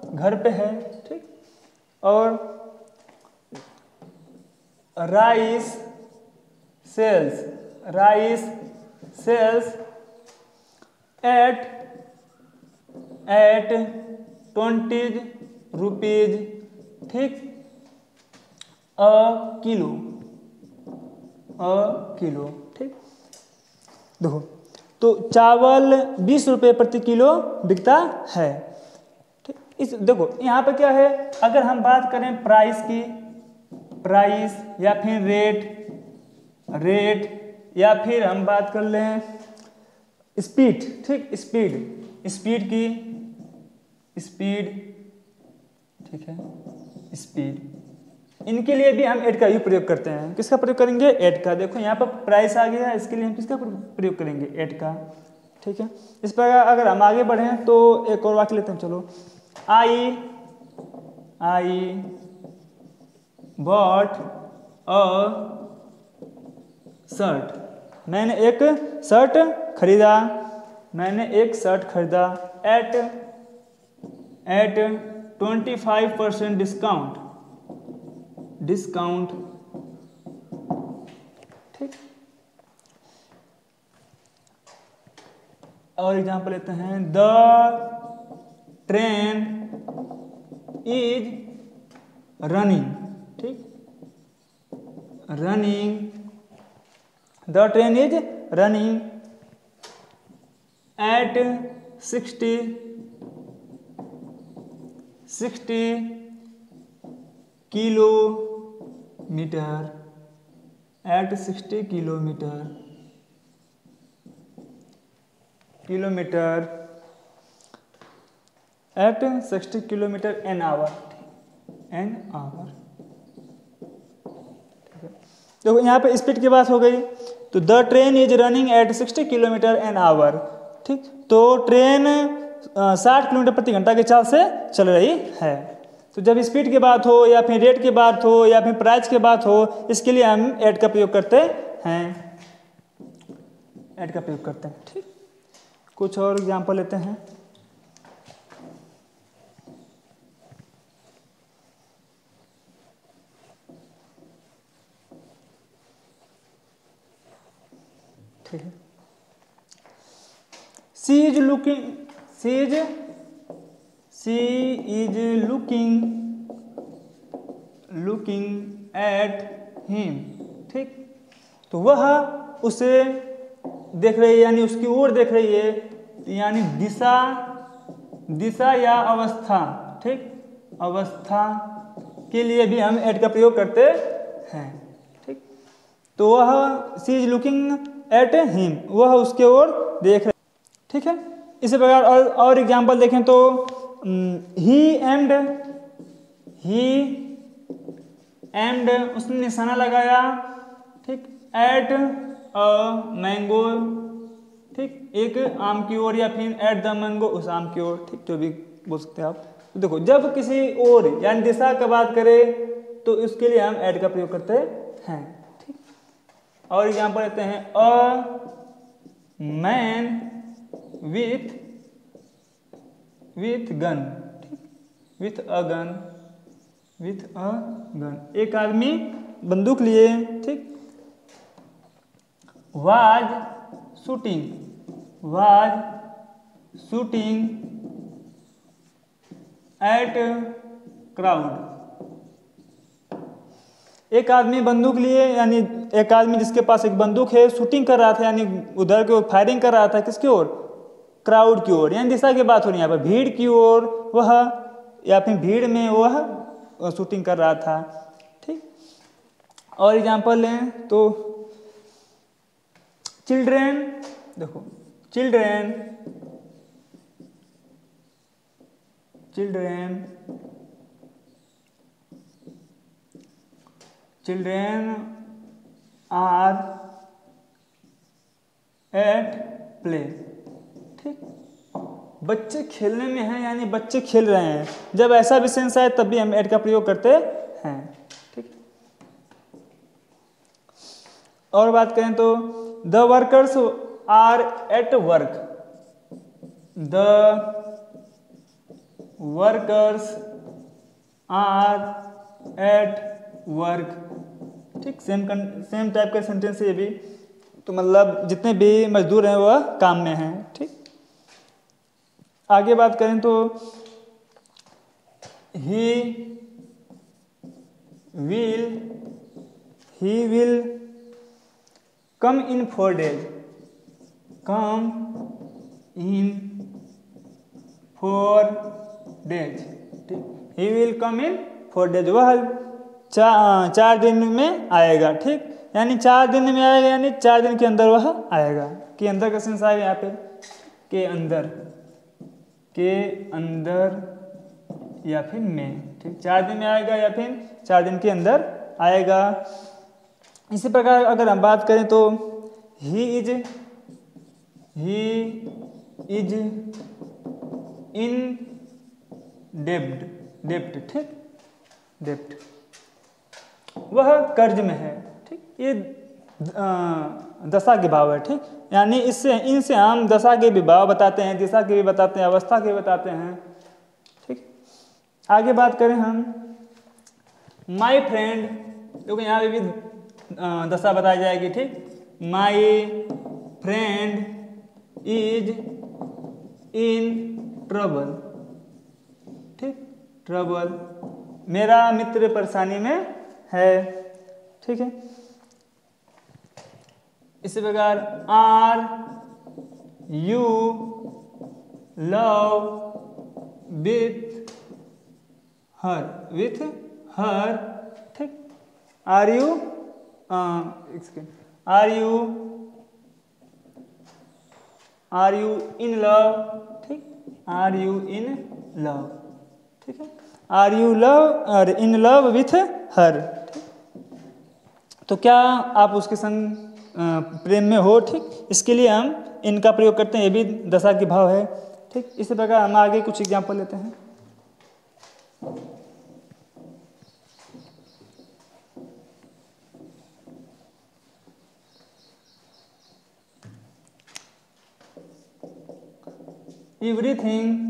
घर पे है, ठीक। और राइस सेल्स एट 20 रुपीज ठीक, अ किलो, ठीक। देखो, तो चावल 20 रुपये प्रति किलो बिकता है, ठीक। इस देखो यहाँ पे क्या है, अगर हम बात करें प्राइस की, प्राइस या फिर रेट या फिर हम बात कर लें स्पीड, ठीक, स्पीड की, ठीक है, स्पीड, इनके लिए भी हम एट का ही प्रयोग करते हैं। किसका प्रयोग करेंगे? एट का। देखो यहाँ पर प्राइस आ गया है, इसके लिए हम किसका प्रयोग करेंगे? एट का, ठीक है। इस प्रकार अगर हम आगे बढ़ें तो एक और वाक्य लेते हैं, चलो। आई बॉट अ शर्ट, मैंने एक शर्ट खरीदा, एट 25% डिस्काउंट, ठीक। और एग्जाम्पल लेते हैं, द ट्रेन इज रनिंग, ठीक, the train is running at 60 kilometre, at 60 kilometre at 60 kilometre an hour, देखो यहाँ पे स्पीड की बात हो गई, तो the train is running at 60 kilometre an hour, ठीक। तो ट्रेन 60 किलोमीटर प्रति घंटा के चाल से चल रही है। तो जब स्पीड की बात हो या फिर रेट की बात हो या फिर प्राइस की बात हो, इसके लिए हम एट का प्रयोग करते हैं, ठीक। कुछ और एग्जाम्पल लेते हैं, ठीक है। She is looking at him, ठीक। तो वह उसे देख रही है, यानी उसकी ओर देख रही है, यानी दिशा या अवस्था, ठीक, अवस्था के लिए भी हम एट का प्रयोग करते हैं, ठीक। तो वह she is looking at him, वह उसके ओर देख रहे, ठीक है। इसी प्रकार और एग्जाम्पल देखें तो ही एम्ड उसने निशाना लगाया, ठीक, एट अ मैंगो, ठीक, एक आम की ओर, या फिर एट द मैंगो, उस आम की ओर, ठीक, जो भी बोल सकते हैं आप। तो देखो, जब किसी ओर यानी दिशा का बात करें तो इसके लिए हम एट का प्रयोग करते हैं, ठीक। और एग्जाम्पल लेते हैं, अ मैन विथ गन, ठीक, विथ अ गन, एक आदमी बंदूक लिए, ठीक। वाज शूटिंग एट क्राउड, एक आदमी बंदूक लिए, यानी एक आदमी जिसके पास एक बंदूक है, शूटिंग कर रहा था, यानी उधर की ओर फायरिंग कर रहा था, किसकी ओर? क्राउड की ओर, यानी दिशा की बात हो रही है यहाँ पर, भीड़ की ओर वह, या फिर भीड़ में वह शूटिंग कर रहा था, ठीक। और एग्जाम्पल लें तो चिल्ड्रेन, देखो, चिल्ड्रेन आर एट प्ले, ठीक, बच्चे खेलने में हैं, यानी बच्चे खेल रहे हैं। जब ऐसा भी सेंस आए तब भी हम एट का प्रयोग करते हैं, ठीक। और बात करें तो the workers are at work, the workers are at work, ठीक। सेम टाइप का सेंटेंस है ये भी, तो मतलब जितने भी मजदूर हैं वह काम में हैं, ठीक। आगे बात करें तो ही will come in 4 days, come in 4 days, ठीक, he will come in 4 days, वह 4 दिन में आएगा, ठीक, यानी 4 दिन में आएगा, यानी 4 दिन के अंदर वह आएगा। के अंदर का सेंस आएगा यहाँ पे, के अंदर या फिर में, ठीक, 4 दिन में आएगा या फिर 4 दिन के अंदर आएगा। इसी प्रकार अगर हम बात करें तो ही इज इन डेब्ट, ठीक, डेब्ट, वह कर्ज में है, ठीक, ये दशा के भाव है, ठीक, यानी इनसे हम दशा के भी भाव बताते हैं, दिशा के भी बताते हैं, अवस्था के भी बताते हैं, ठीक। आगे बात करें हम माई फ्रेंड, क्योंकि यहाँ पे भी दशा बताई जाएगी, ठीक, my friend is in trouble, ठीक, ट्रबल, मेरा मित्र परेशानी में है, ठीक है। इसी प्रकार are you love with her, ठीक, आर यू इन लव, ठीक, आर यू इन लव, ठीक है, आर यू लव और इन लव विथ हर, ठीक, तो क्या आप उसके संग प्रेम में हो, ठीक, इसके लिए हम इनका प्रयोग करते हैं, ये भी दशा के भाव है, ठीक। इसी प्रकार हम आगे कुछ एग्जाम्पल लेते हैं। एवरीथिंग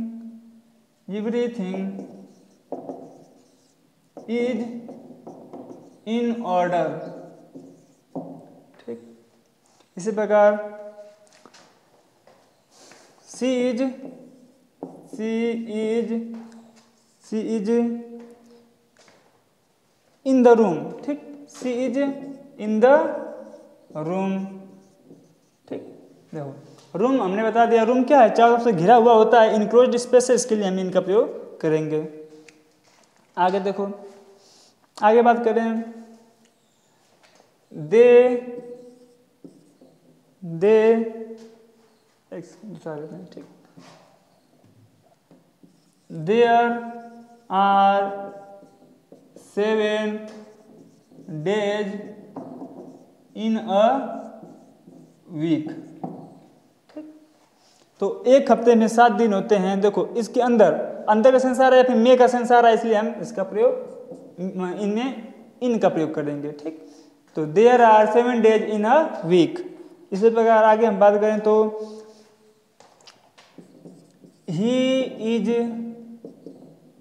इज इन ऑर्डर, ठीक। इसी प्रकार सी इज इन द रूम, ठीक, she is in the room, ठीक, देखो रूम हमने बता दिया, रूम क्या है, चारों तरफ से घिरा हुआ होता है, इनक्लोज्ड स्पेस है, इसके लिए हम इनका प्रयोग करेंगे। आगे देखो, आगे बात करें दे ठीक, there are 7 days in a week, ठीक, तो एक हफ्ते में 7 दिन होते हैं। देखो इसके अंदर का सेंस आ रहा है या फिर मे का सेंस आ रहा है, इसलिए हम इसका प्रयोग इनमें इनका प्रयोग करेंगे, ठीक। तो there are 7 days in a week. इसी प्रकार आगे हम बात करें तो he is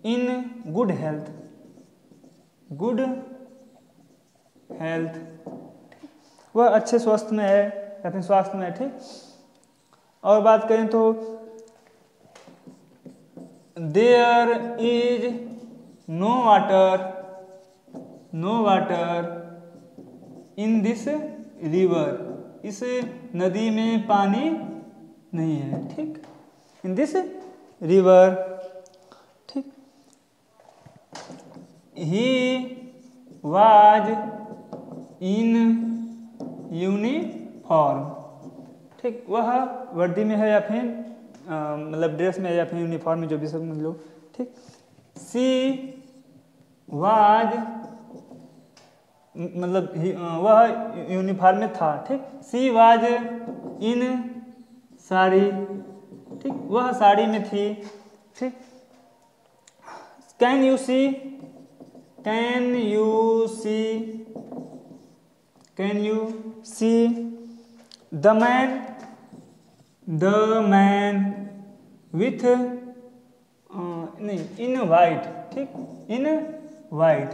in good health, वह अच्छे स्वास्थ्य में है या फिर स्वास्थ्य में है, ठीक। और बात करें तो there is no water in this river, इस नदी में पानी नहीं है, ठीक, इन दिस रिवर, ठीक। ही वाज इन यूनिफॉर्म, ठीक, वह वर्दी में है या फिर मतलब ड्रेस में है या फिर यूनिफॉर्म में, जो भी सब समझ लो, ठीक। सी वाज मतलब वह यूनिफॉर्म में था, ठीक। सी वाज इन साड़ी, ठीक, वह साड़ी में थी, ठीक। Can you see the man with नहीं इन वाइट, ठीक, इन वाइट,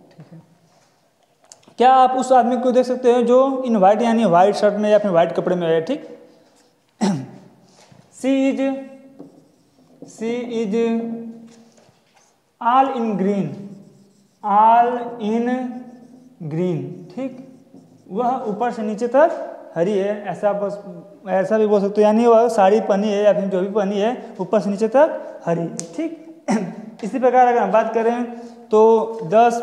ठीक है। क्या आप उस आदमी को देख सकते हैं जो इन वाइट यानी वाइट शर्ट में या फिर वाइट कपड़े में है, ठीक। She is all in green, all in green, ठीक, वह ऊपर से नीचे तक हरी है, ऐसा बस ऐसा भी बोल सकते हो, यानी वह साड़ी पहनी है या फिर जो भी पहनी है ऊपर से नीचे तक हरी, ठीक। इसी प्रकार अगर हम बात करें तो 10,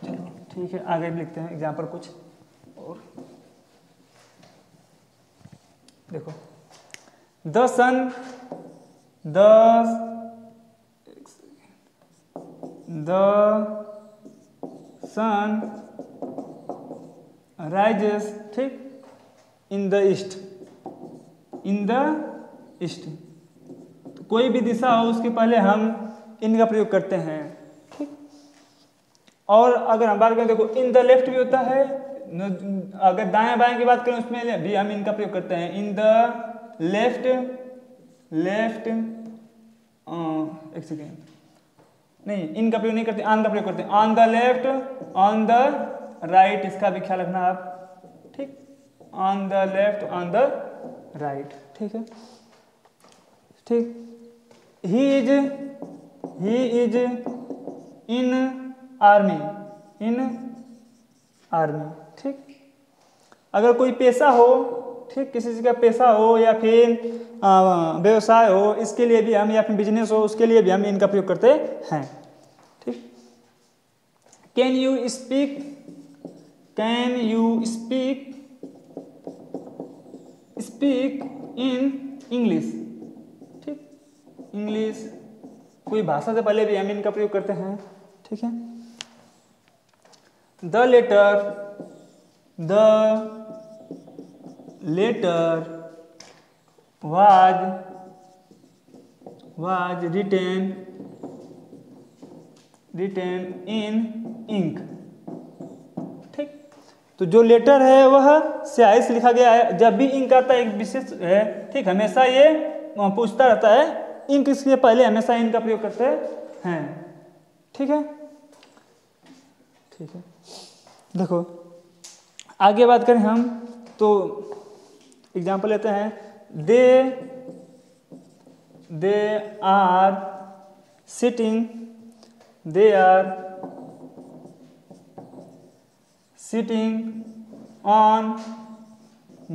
चलो ठीक है आगे भी लिखते हैं एग्जाम्पल कुछ और। देखो द सन, राइजेस, ठीक, इन द ईस्ट, तो कोई भी दिशा हो उसके पहले हम इन का प्रयोग करते हैं, ठीक। और अगर हम बात करें देखो इन द लेफ्ट भी होता है, अगर दाएं बाएं की बात करें उसमें भी हम इनका प्रयोग करते हैं, इन द लेफ्ट, एक सेकेंड, नहीं इनका प्रयोग नहीं करते, ऑन का प्रयोग करते हैं, on the left, on the right, इसका भी ख्याल रखना आप, ठीक, on the left, on the right, ठीक है, ठीक। ही इज इन आर्मी, ठीक। अगर कोई पेशा हो, ठीक, किसी चीज़ का पेशा हो या फिर व्यवसाय हो, इसके लिए भी हम, या फिर बिजनेस हो उसके लिए भी हम इनका प्रयोग करते हैं, ठीक। Can you speak in English, ठीक, इंग्लिश, कोई भाषा से पहले भी हम इनका प्रयोग करते हैं, ठीक है। The letter was written in ink, ठीक। तो जो लेटर है वह स्याही से लिखा गया है, जब भी इंक आता है एक विशेष है, ठीक, हमेशा ये पूछता रहता है इंक, इसके पहले हमेशा इनका प्रयोग करते हैं, ठीक है, ठीक है। देखो आगे बात करें हम तो एग्जाम्पल लेते हैं, they are sitting on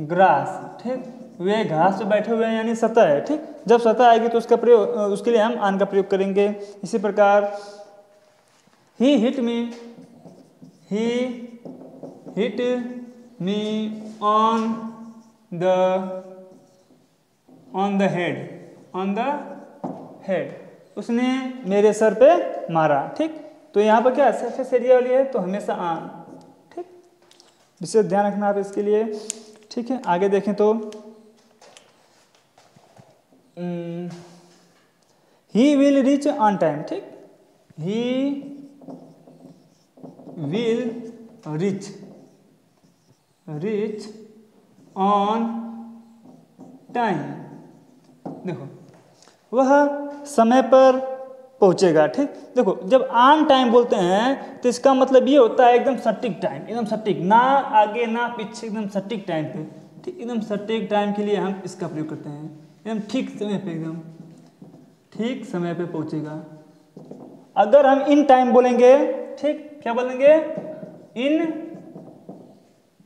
grass, ठीक, वे घास पे बैठे हुए हैं, यानी सतह है, ठीक। जब सतह आएगी तो उसका प्रयोग, उसके लिए हम ऑन का प्रयोग करेंगे। इसी प्रकार ही hit me on the head, उसने मेरे सर पे मारा, ठीक। तो यहाँ पर क्या सरफेस एरिया वाली है तो हमेशा ऑन, ठीक, विशेष ध्यान रखना आप इसके लिए, ठीक है। आगे देखें तो he will reach on time, ठीक, he will reach on time, देखो वह समय पर पहुंचेगा, ठीक। देखो जब ऑन टाइम बोलते हैं तो इसका मतलब ये होता है एकदम सटीक टाइम, एकदम सटीक, ना आगे ना पीछे, एकदम सटीक टाइम पे, ठीक, एकदम सटीक टाइम के लिए हम इसका प्रयोग करते हैं, एकदम ठीक समय पे, एकदम ठीक समय पे पहुंचेगा। अगर हम इन टाइम बोलेंगे, ठीक, क्या बोलेंगे,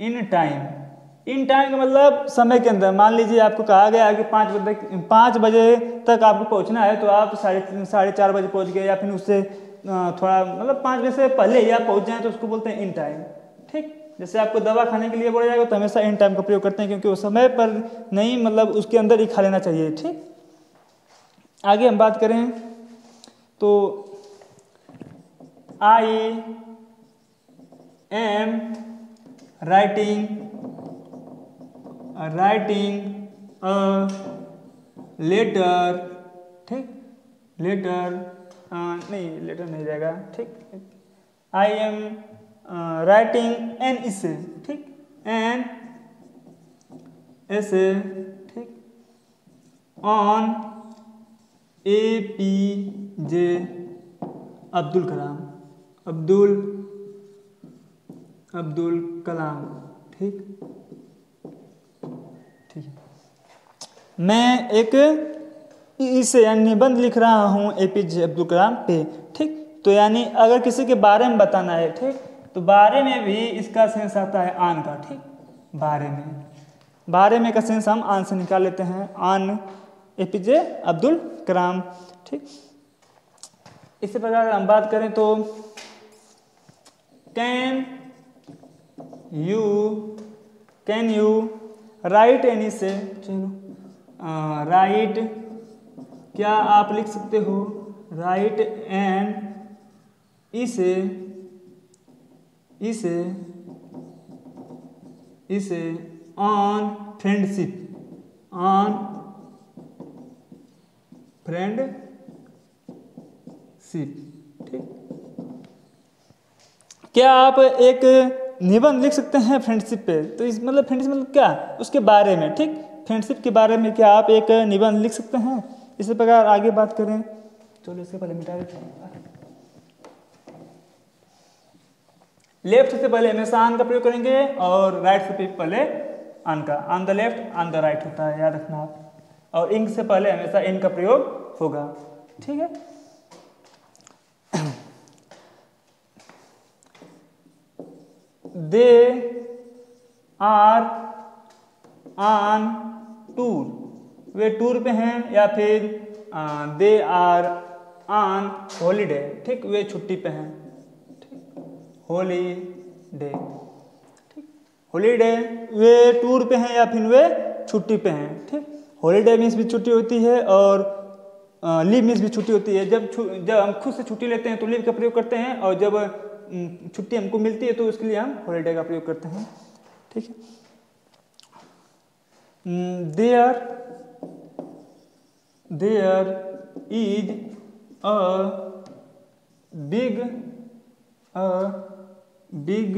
इन टाइम का मतलब समय के अंदर। मान लीजिए आपको कहा गया है कि 5 बजे तक आपको पहुंचना है, तो आप 3:30 बजे पहुंच गए, या फिर उससे थोड़ा मतलब 5 बजे से पहले ही आप पहुंच जाएं तो उसको बोलते हैं इन टाइम, ठीक। जैसे आपको दवा खाने के लिए बोला जाएगा तो हमेशा इन टाइम का प्रयोग करते हैं, क्योंकि वो समय पर नहीं, मतलब उसके अंदर ही खा लेना चाहिए, ठीक। आगे हम बात करें तो I am writing a letter, ठीक, लेटर नहीं जाएगा, ठीक। आई एम राइटिंग एन इसे, ठीक, एन ऐसे, ठीक, ऑन APJ अब्दुल कलाम, ठीक, ठीक है। मैं एक इसे निबंध लिख रहा हूँ APJ अब्दुल कलाम पे, ठीक। तो यानी अगर किसी के बारे में बताना है, ठीक, तो बारे में भी इसका सेंस आता है आन का, ठीक। बारे में का सेंस हम आन से निकाल लेते हैं, आन APJ अब्दुल कलाम, ठीक। इसी प्रकार हम बात करें तो कैन यू राइट एनी से, चलो राइट, क्या आप लिख सकते हो, राइट एन इसे ऑन फ्रेंडशिप, ठीक। क्या आप एक निबंध लिख सकते हैं फ्रेंडशिप पे, तो इस मतलब फ्रेंडशिप मतलब क्या, उसके बारे में, ठीक, फ्रेंडशिप के बारे में क्या आप एक निबंध लिख सकते हैं। इसी प्रकार आगे बात करें, चलो इसके पहले मिटा देते हैं। लेफ्ट से पहले हमेशा आन का प्रयोग करेंगे और राइट से पहले आन का, on the left on the right होता है, याद रखना आप। और इंक से पहले हमेशा इन का प्रयोग होगा, ठीक है। दे आर ऑन टूर, वे टूर पे हैं, या फिर दे आर ऑन हॉलीडे, ठीक, वे छुट्टी पे हैं, ठीक, हॉलीडे, ठीक, हॉलीडे, वे टूर पे हैं या फिर वे छुट्टी पे हैं, ठीक। हॉलीडे मीन्स भी छुट्टी होती है और लीव मीन्स भी छुट्टी होती है। जब हम खुद से छुट्टी लेते हैं तो लीव का प्रयोग करते हैं, और जब छुट्टी हमको मिलती है तो उसके लिए हम हॉलीडे का प्रयोग करते हैं, ठीक है। There is a big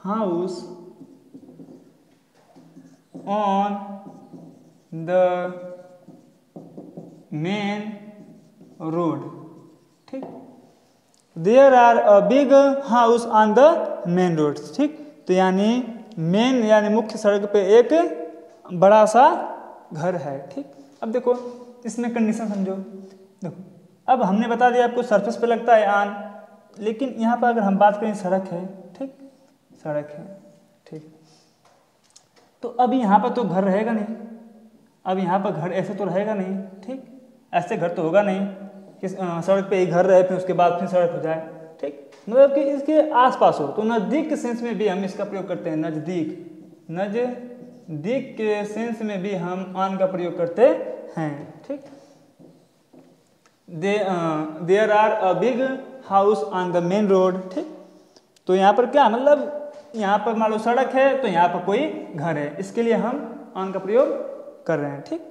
house on the main road, ठीक। There are a big house on the main road, ठीक। तो यानी मेन यानी मुख्य सड़क पे एक बड़ा सा घर है, ठीक। अब देखो इसमें कंडीशन समझो, देखो अब हमने बता दिया आपको सरफेस पे लगता है आन, लेकिन यहाँ पर अगर हम बात करें सड़क है, ठीक, सड़क है, ठीक, तो अब यहाँ पर तो घर रहेगा नहीं, अब यहाँ पर घर ऐसे तो रहेगा नहीं, ठीक, ऐसे घर तो होगा नहीं कि सड़क पे एक घर रहे फिर उसके बाद फिर सड़क हो जाए, ठीक, मतलब कि इसके आसपास हो। तो नज़दीक के सेंस में भी हम इसका प्रयोग करते हैं, नज़दीक के सेंस में भी हम ऑन का प्रयोग करते हैं, ठीक। There are a big house on the main road, ठीक। तो यहाँ पर क्या मतलब, यहाँ पर मान लो सड़क है तो यहाँ पर कोई घर है, इसके लिए हम ऑन का प्रयोग कर रहे हैं, ठीक।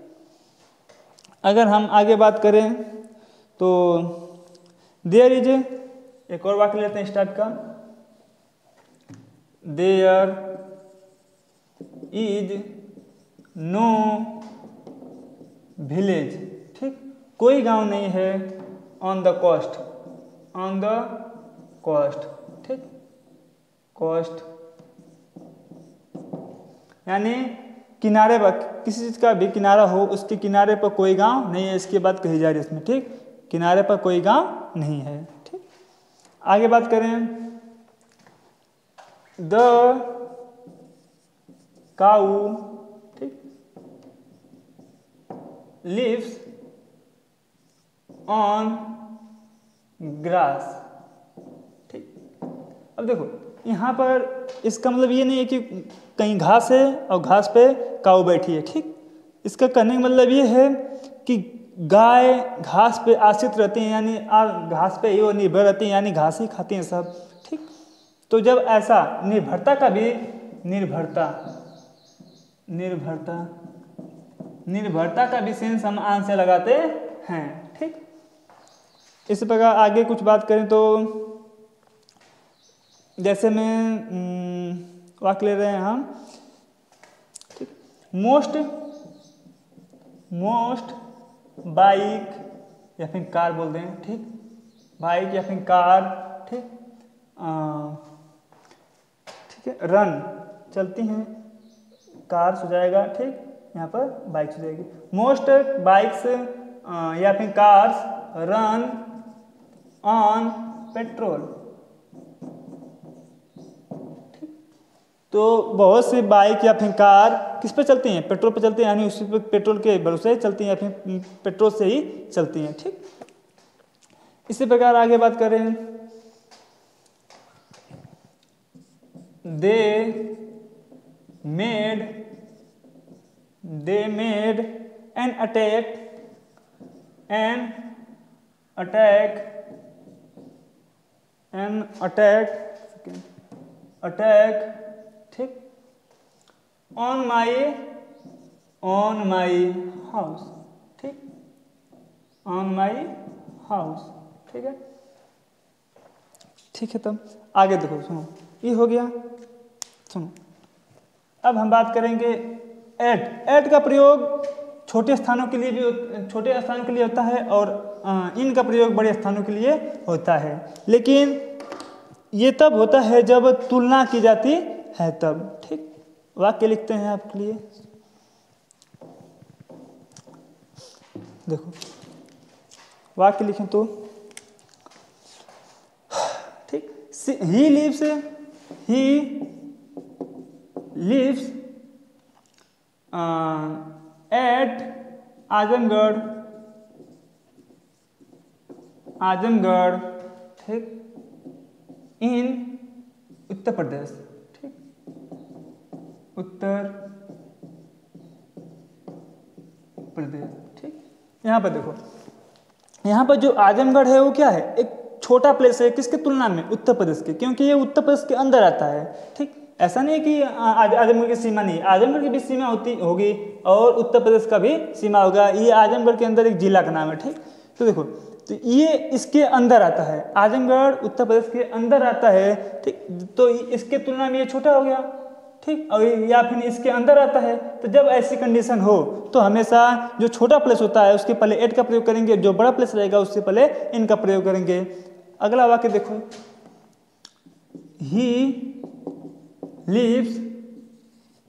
अगर हम आगे बात करें तो देयर इज, एक और वाक्य लेते हैं इस टाइप का, देयर इज नो विलेज, ठीक, कोई गांव नहीं है, ऑन द कोस्ट, ठीक, कोस्ट यानी किनारे पर, किसी चीज का भी किनारा हो उसके किनारे पर कोई गांव नहीं है, इसके बाद कही जा रही है इसमें, ठीक, किनारे पर कोई गांव नहीं है, ठीक। आगे बात करें, द काऊ, ठीक, लिव्स ऑन ग्रास, ठीक। अब देखो यहाँ पर इसका मतलब ये नहीं है कि कहीं घास है और घास पे काऊ बैठी है, ठीक। इसका कहने का मतलब ये है कि गाय घास पे आश्रित रहती हैं, यानी घास पे ही वो निर्भर रहती हैं, यानी घास ही खाती हैं सब, ठीक। तो जब ऐसा निर्भरता का भी निर्भरता का भी सेंस हम आन से लगाते हैं, ठीक। इस प्रकार आगे कुछ बात करें तो जैसे में वाक्य ले रहे हैं हम, ठीक, मोस्ट बाइक या फिर कार बोल दें, ठीक, बाइक या फिर कार, ठीक, ठीक है, रन चलती हैं, कार्स हो जाएगा, ठीक, यहाँ पर बाइक्स हो जाएगी। मोस्ट बाइक्स या फिर कार्स रन ऑन पेट्रोल। तो बहुत सी बाइक या फिर कार किस पे चलती हैं? पेट्रोल पे चलती हैं, यानी उसी पे पेट्रोल के भरोसे चलती हैं या फिर पेट्रोल से ही चलती हैं। ठीक, इसी प्रकार आगे बात करें, दे मेड एन अटैक, ठीक, ऑन माई हाउस। ठीक, ऑन माई हाउस। ठीक है, ठीक है। तब आगे देखो, सुनो, ये हो गया। सुनो, अब हम बात करेंगे एट का प्रयोग छोटे स्थानों के लिए होता है और इन का प्रयोग बड़े स्थानों के लिए होता है, लेकिन ये तब होता है जब तुलना की जाती है तब। ठीक, वाक्य लिखते हैं आपके लिए, देखो वाक्य लिखें तो, ठीक, ही लिव्स एट आजमगढ़, ठीक, इन उत्तर प्रदेश। ठीक, उत्तर प्रदेश। ठीक, यहाँ पर देखो, यहाँ पर जो आजमगढ़ है वो क्या है? एक छोटा प्लेस है, किसके तुलना में? उत्तर प्रदेश के, क्योंकि ये उत्तर प्रदेश के अंदर आता है। ठीक, ऐसा नहीं है कि आजमगढ़ की सीमा नहीं, आजमगढ़ की भी सीमा होगी और उत्तर प्रदेश का भी सीमा होगा। ये आजमगढ़ के अंदर एक जिला का नाम है। ठीक, तो देखो, तो ये इसके अंदर आता है, आजमगढ़ उत्तर प्रदेश के अंदर आता है। ठीक, तो इसके तुलना में ये छोटा हो गया। ठीक, और या फिर इसके अंदर आता है। तो जब ऐसी कंडीशन हो तो हमेशा जो छोटा प्लेस होता है उसके पहले एट का प्रयोग करेंगे, जो बड़ा प्लेस रहेगा उससे पहले इन का प्रयोग करेंगे। अगला वाक्य देखो, ही लिव्स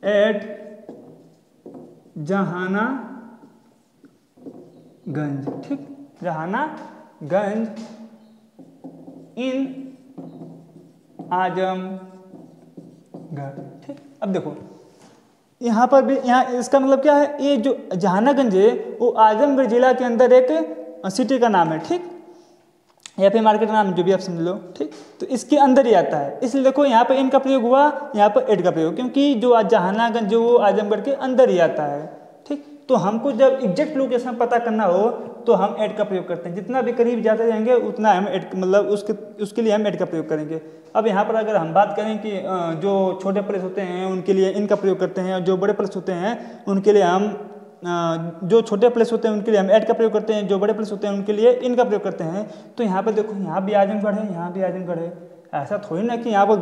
एट जहानागंज। ठीक, जहानागंज इन आजमगढ़। ठीक, अब देखो यहाँ पर भी, यहाँ इसका मतलब क्या है? ये जो जहानागंज है वो आजमगढ़ जिला के अंदर एक सिटी का नाम है। ठीक, या फिर मार्केट का नाम, जो भी आप समझ लो। ठीक, तो इसके अंदर ही आता है, इसलिए देखो यहाँ पर इन का प्रयोग हुआ, यहाँ पर एड का प्रयोग, क्योंकि जो जहानागंज जो वो आजमगढ़ के अंदर ही आता है। ठीक, तो हमको जब एग्जैक्ट लोकेशन पता करना हो तो हम ऐड का प्रयोग करते हैं, जितना भी करीब जाते जाएंगे उतना हम ऐड, मतलब उसके लिए हम ऐड का प्रयोग करेंगे। अब यहाँ पर अगर हम बात करें कि जो छोटे प्लेस होते हैं उनके लिए इनका प्रयोग करते हैं, और जो बड़े प्लेस होते हैं उनके लिए हम जो छोटे प्लेस होते हैं उनके लिए हम ऐड का प्रयोग करते हैं, जो बड़े प्लेस होते हैं उनके लिए इनका प्रयोग करते हैं। तो यहाँ पर देखो, यहाँ भी आजमगढ़ है, यहाँ भी आजमगढ़ है, ऐसा थोड़ी ना कि यहाँ पर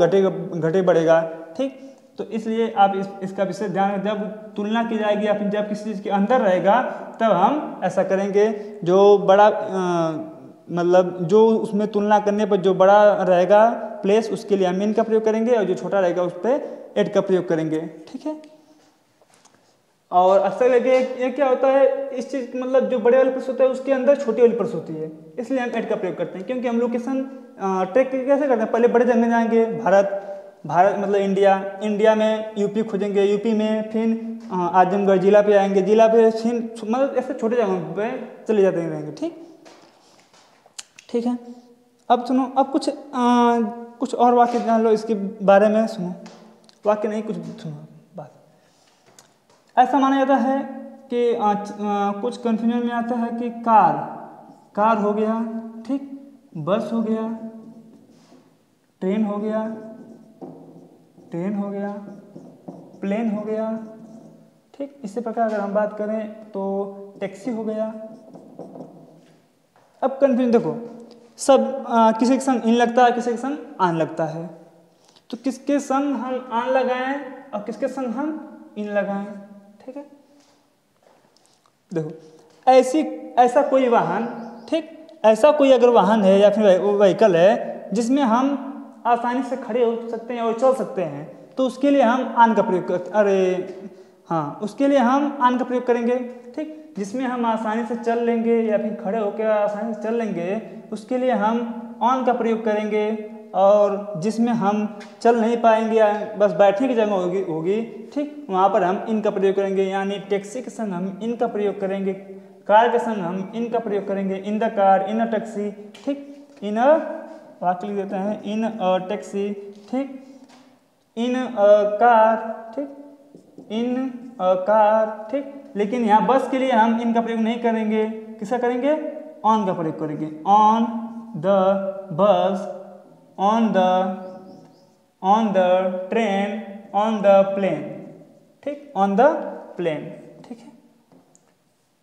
घटे बढ़ेगा। ठीक, तो इसलिए आप इसका विशेष ध्यान, जब तुलना की जाएगी या फिर जब किसी चीज़ के अंदर रहेगा तब हम ऐसा करेंगे। जो बड़ा मतलब जो उसमें तुलना करने पर जो बड़ा रहेगा प्लेस उसके लिए हम इन का प्रयोग करेंगे, और जो छोटा रहेगा उस पर एड का प्रयोग करेंगे। ठीक है, और अक्सर लगे ये क्या होता है, इस चीज़ मतलब जो बड़े वाले प्रेस होता है उसके अंदर छोटी वाली प्रेस होती है, इसलिए हम ऐड का प्रयोग करते हैं। क्योंकि हम लोकेशन ट्रैक कैसे करते हैं? पहले बड़े जगह जाएंगे, भारत मतलब इंडिया में यूपी खोजेंगे, यूपी में फिर आजमगढ़ जिला पे आएंगे, जिला पे फिर मतलब ऐसे छोटे जगहों पे चले जाते रहेंगे। ठीक है, अब सुनो, अब कुछ और वाक्य जान लो इसके बारे में। सुनो, वाक्य नहीं, कुछ सुनो बात। ऐसा माना जाता है कि कुछ कंफ्यूजन में आता है कि कार हो गया, ठीक, बस हो गया, ट्रेन हो गया, प्लेन हो गया। ठीक, इसी प्रकार अगर हम बात करें तो टैक्सी हो गया। अब कंफ्यूजन देखो, सब किसी के संग इन लगता है, किसी के संग आन लगता है, तो किसके संग हम आन लगाएं और किसके संग हम इन लगाएं। ठीक है, देखो ऐसा कोई वाहन, ठीक, ऐसा कोई अगर वाहन है या फिर व्हीकल है जिसमें हम आसानी से खड़े हो सकते हैं और चल सकते हैं, तो उसके लिए हम आन का प्रयोग उसके लिए हम आन का प्रयोग करेंगे। ठीक, जिसमें हम आसानी से चल लेंगे या फिर खड़े होकर आसानी से चल लेंगे, उसके लिए हम ऑन का प्रयोग करेंगे। और जिसमें हम चल नहीं पाएंगे, बस बैठने की जगह होगी ठीक, वहाँ पर हम इन का प्रयोग करेंगे। यानी टैक्सी के संग हम इन का प्रयोग करेंगे, कार के संग हम इन का प्रयोग करेंगे, in the car, in a taxi ठीक, इन अ वाक्य लिख देते हैं, इन अ टैक्सी ठीक, इन अ कार ठीक, इन अ कार ठीक। लेकिन यहाँ बस के लिए हम इन का प्रयोग नहीं करेंगे, किसका करेंगे? ऑन का प्रयोग करेंगे। On the bus, on the train, on the plane ठीक, ऑन द प्लेन ठीक है,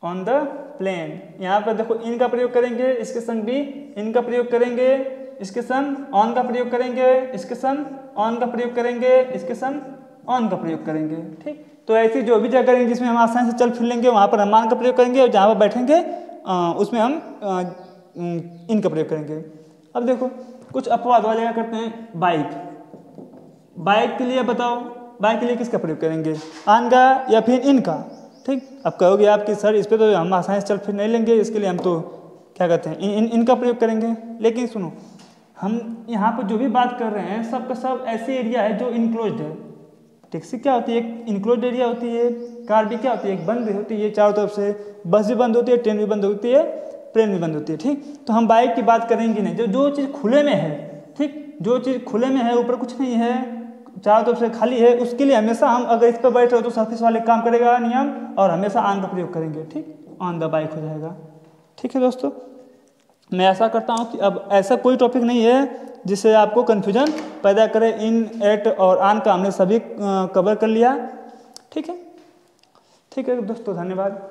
ऑन द प्लेन। यहाँ पर देखो इन का प्रयोग करेंगे, इसके संग भी इन का प्रयोग करेंगे, इसके संग ऑन का प्रयोग करेंगे, इसके संग ऑन का प्रयोग करेंगे, इसके संग ऑन का प्रयोग करेंगे ठीक। तो ऐसी जो भी जगह करेंगे जिसमें हम आसानी से चल फिर लेंगे, वहाँ पर हम ऑन का प्रयोग करेंगे, और जहाँ पर बैठेंगे उसमें हम इन का प्रयोग करेंगे। अब देखो कुछ अपवाद वाले क्या करते हैं। बाइक के लिए बताओ, बाइक के लिए किसका प्रयोग करेंगे? ऑन का या फिर इन का ठीक। अब कहोगे आप कि सर इस पर तो हम आसानी से चल फिर नहीं लेंगे, इसके लिए हम तो क्या कहते हैं इनका प्रयोग करेंगे। लेकिन सुनो, हम यहाँ पर जो भी बात कर रहे हैं सब का सब ऐसे एरिया है जो इनक्लोज्ड है। टैक्सी क्या होती है? एक इनक्लोज्ड एरिया होती है। कार भी क्या होती है? एक बंद होती है चारों तरफ से। बस भी बंद होती है, ट्रेन भी बंद होती है, प्लेन भी बंद होती है ठीक। तो हम बाइक की बात करेंगे नहीं। जो चीज़ खुले में है ठीक, जो चीज़ खुले में है, ऊपर कुछ नहीं है, चारों तरफ से खाली है, उसके लिए हमेशा हम अगर इस पर बैठ रहे हो तो सरफेस वाले काम करेगा नियम, और हमेशा ऑन का प्रयोग करेंगे ठीक, ऑन द बाइक हो जाएगा ठीक है दोस्तों। मैं ऐसा करता हूँ कि अब ऐसा कोई टॉपिक नहीं है जिससे आपको कन्फ्यूजन पैदा करे। इन, एट और ऑन का हमने सभी कवर कर लिया ठीक है दोस्तों, धन्यवाद।